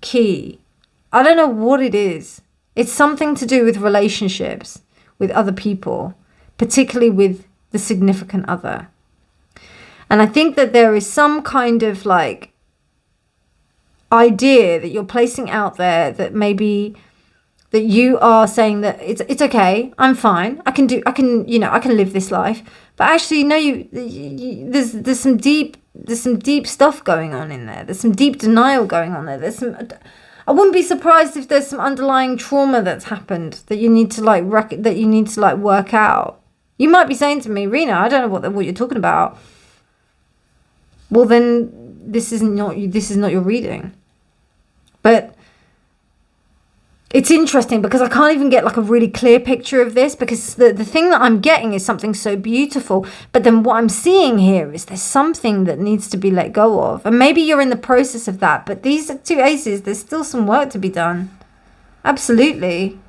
I don't know what it is. It's something to do with relationships with other people, particularly with the significant other. And I think that there is some kind of like idea that you're placing out there that maybe that you are saying that it's okay, I'm fine, I can live this life. But actually, no, there's some deep stuff going on in there. There's some deep denial going on there. I wouldn't be surprised if there's some underlying trauma that's happened that you need to work out. You might be saying to me, Reena, I don't know what you're talking about. Well, then this is not your reading. But it's interesting because I can't even get like a really clear picture of this, because the thing that I'm getting is something so beautiful. But then what I'm seeing here is there's something that needs to be let go of. And maybe you're in the process of that. But these 2 aces, there's still some work to be done. Absolutely.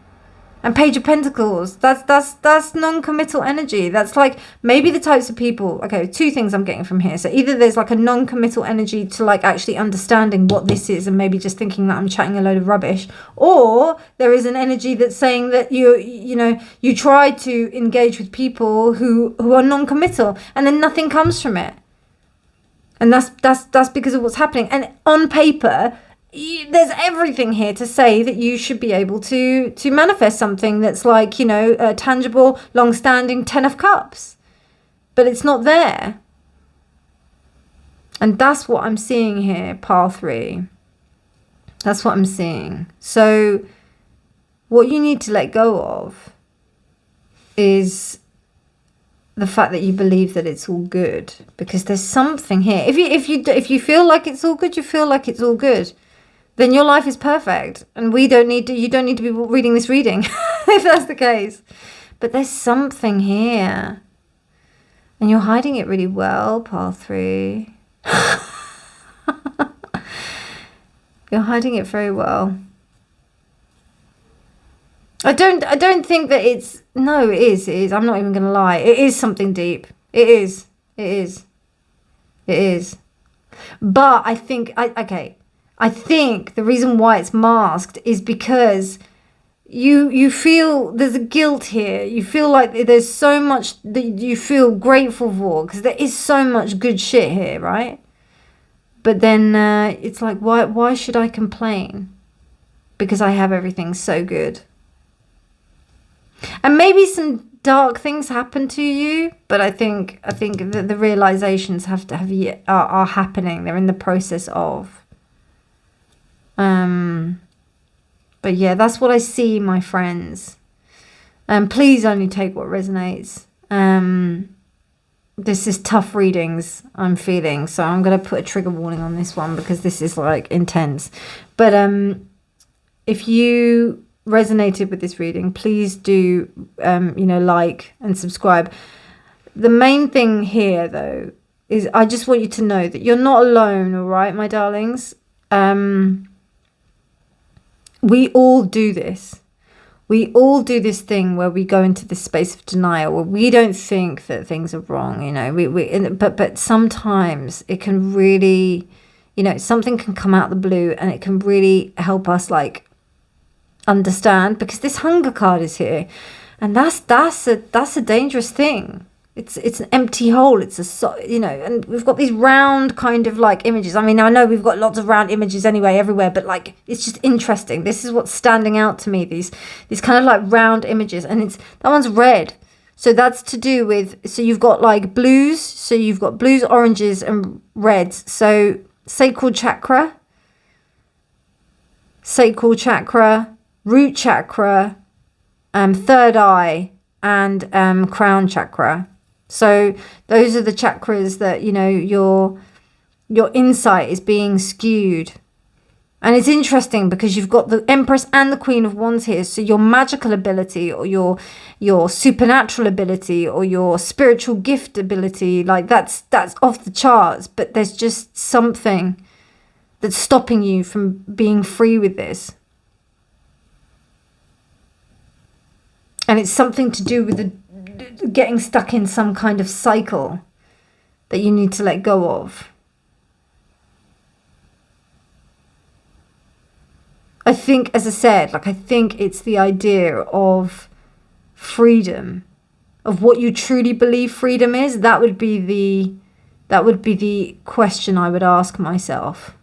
And Page of Pentacles, that's non-committal energy. That's like maybe the types of people. Okay, 2 things I'm getting from here. So either there's like a non-committal energy to like actually understanding what this is and maybe just thinking that I'm chatting a load of rubbish, or there is an energy that's saying that you try to engage with people who are non-committal and then nothing comes from it. And that's because of what's happening. And on paper, there's everything here to say that you should be able to manifest something that's like, tangible, long-standing 10 of Cups. But it's not there. And that's what I'm seeing here, pile 3. That's what I'm seeing. So what you need to let go of is the fact that you believe that it's all good. Because there's something here. If you feel like it's all good, you feel like it's all good. Then your life is perfect, and you don't need to be reading this reading if that's the case. But there's something here, and you're hiding it really well, pile 3. You're hiding it very well. I don't think that it's, no, it is. I'm not even going to lie. It is something deep. It is. But I think, I think the reason why it's masked is because you feel there's a guilt here. You feel like there's so much that you feel grateful for, because there is so much good shit here, right? But then it's like, why should I complain? Because I have everything so good. And maybe some dark things happen to you, but I think that the realizations are happening. They're in the process of. But yeah, that's what I see, my friends. Please only take what resonates. This is tough readings I'm feeling, so I'm going to put a trigger warning on this one because this is like intense. But if you resonated with this reading, please do like and subscribe. The main thing here though is I just want you to know that you're not alone, all right, my darlings. We all do this. We all do this thing where we go into this space of denial, where we don't think that things are wrong, but sometimes it can really, something can come out of the blue and it can really help us like understand, because this hunger card is here, and that's a dangerous thing. It's an empty hole. It's and we've got these round kind of like images. I mean, I know we've got lots of round images anyway everywhere, but like it's just interesting. This is what's standing out to me. These kind of like round images, and that one's red. So that's to do with, so you've got like blues. So you've got blues, oranges, and reds. So sacral chakra, root chakra, third eye, and crown chakra. So those are the chakras that, your insight is being skewed. And it's interesting because you've got the Empress and the Queen of Wands here. So your magical ability, or your supernatural ability, or your spiritual gift ability, like that's off the charts. But there's just something that's stopping you from being free with this. And it's something to do with getting stuck in some kind of cycle that you need to let go of. I think, as I said, I think it's the idea of freedom, of what you truly believe freedom is. That would be the question I would ask myself.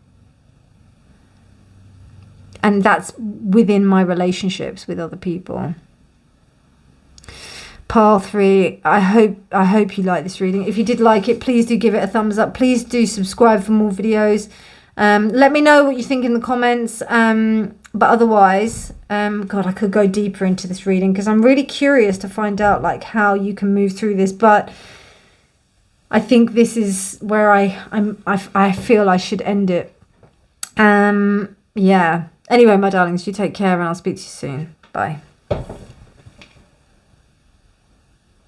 And that's within my relationships with other people. Pile 3, I hope you like this reading. If you did like it, please do give it a thumbs up. Please do subscribe for more videos. Let me know what you think in the comments. But otherwise, God, I could go deeper into this reading because I'm really curious to find out like how you can move through this. But I think this is where I feel I should end it. Yeah. Anyway, my darlings, you take care and I'll speak to you soon. Bye.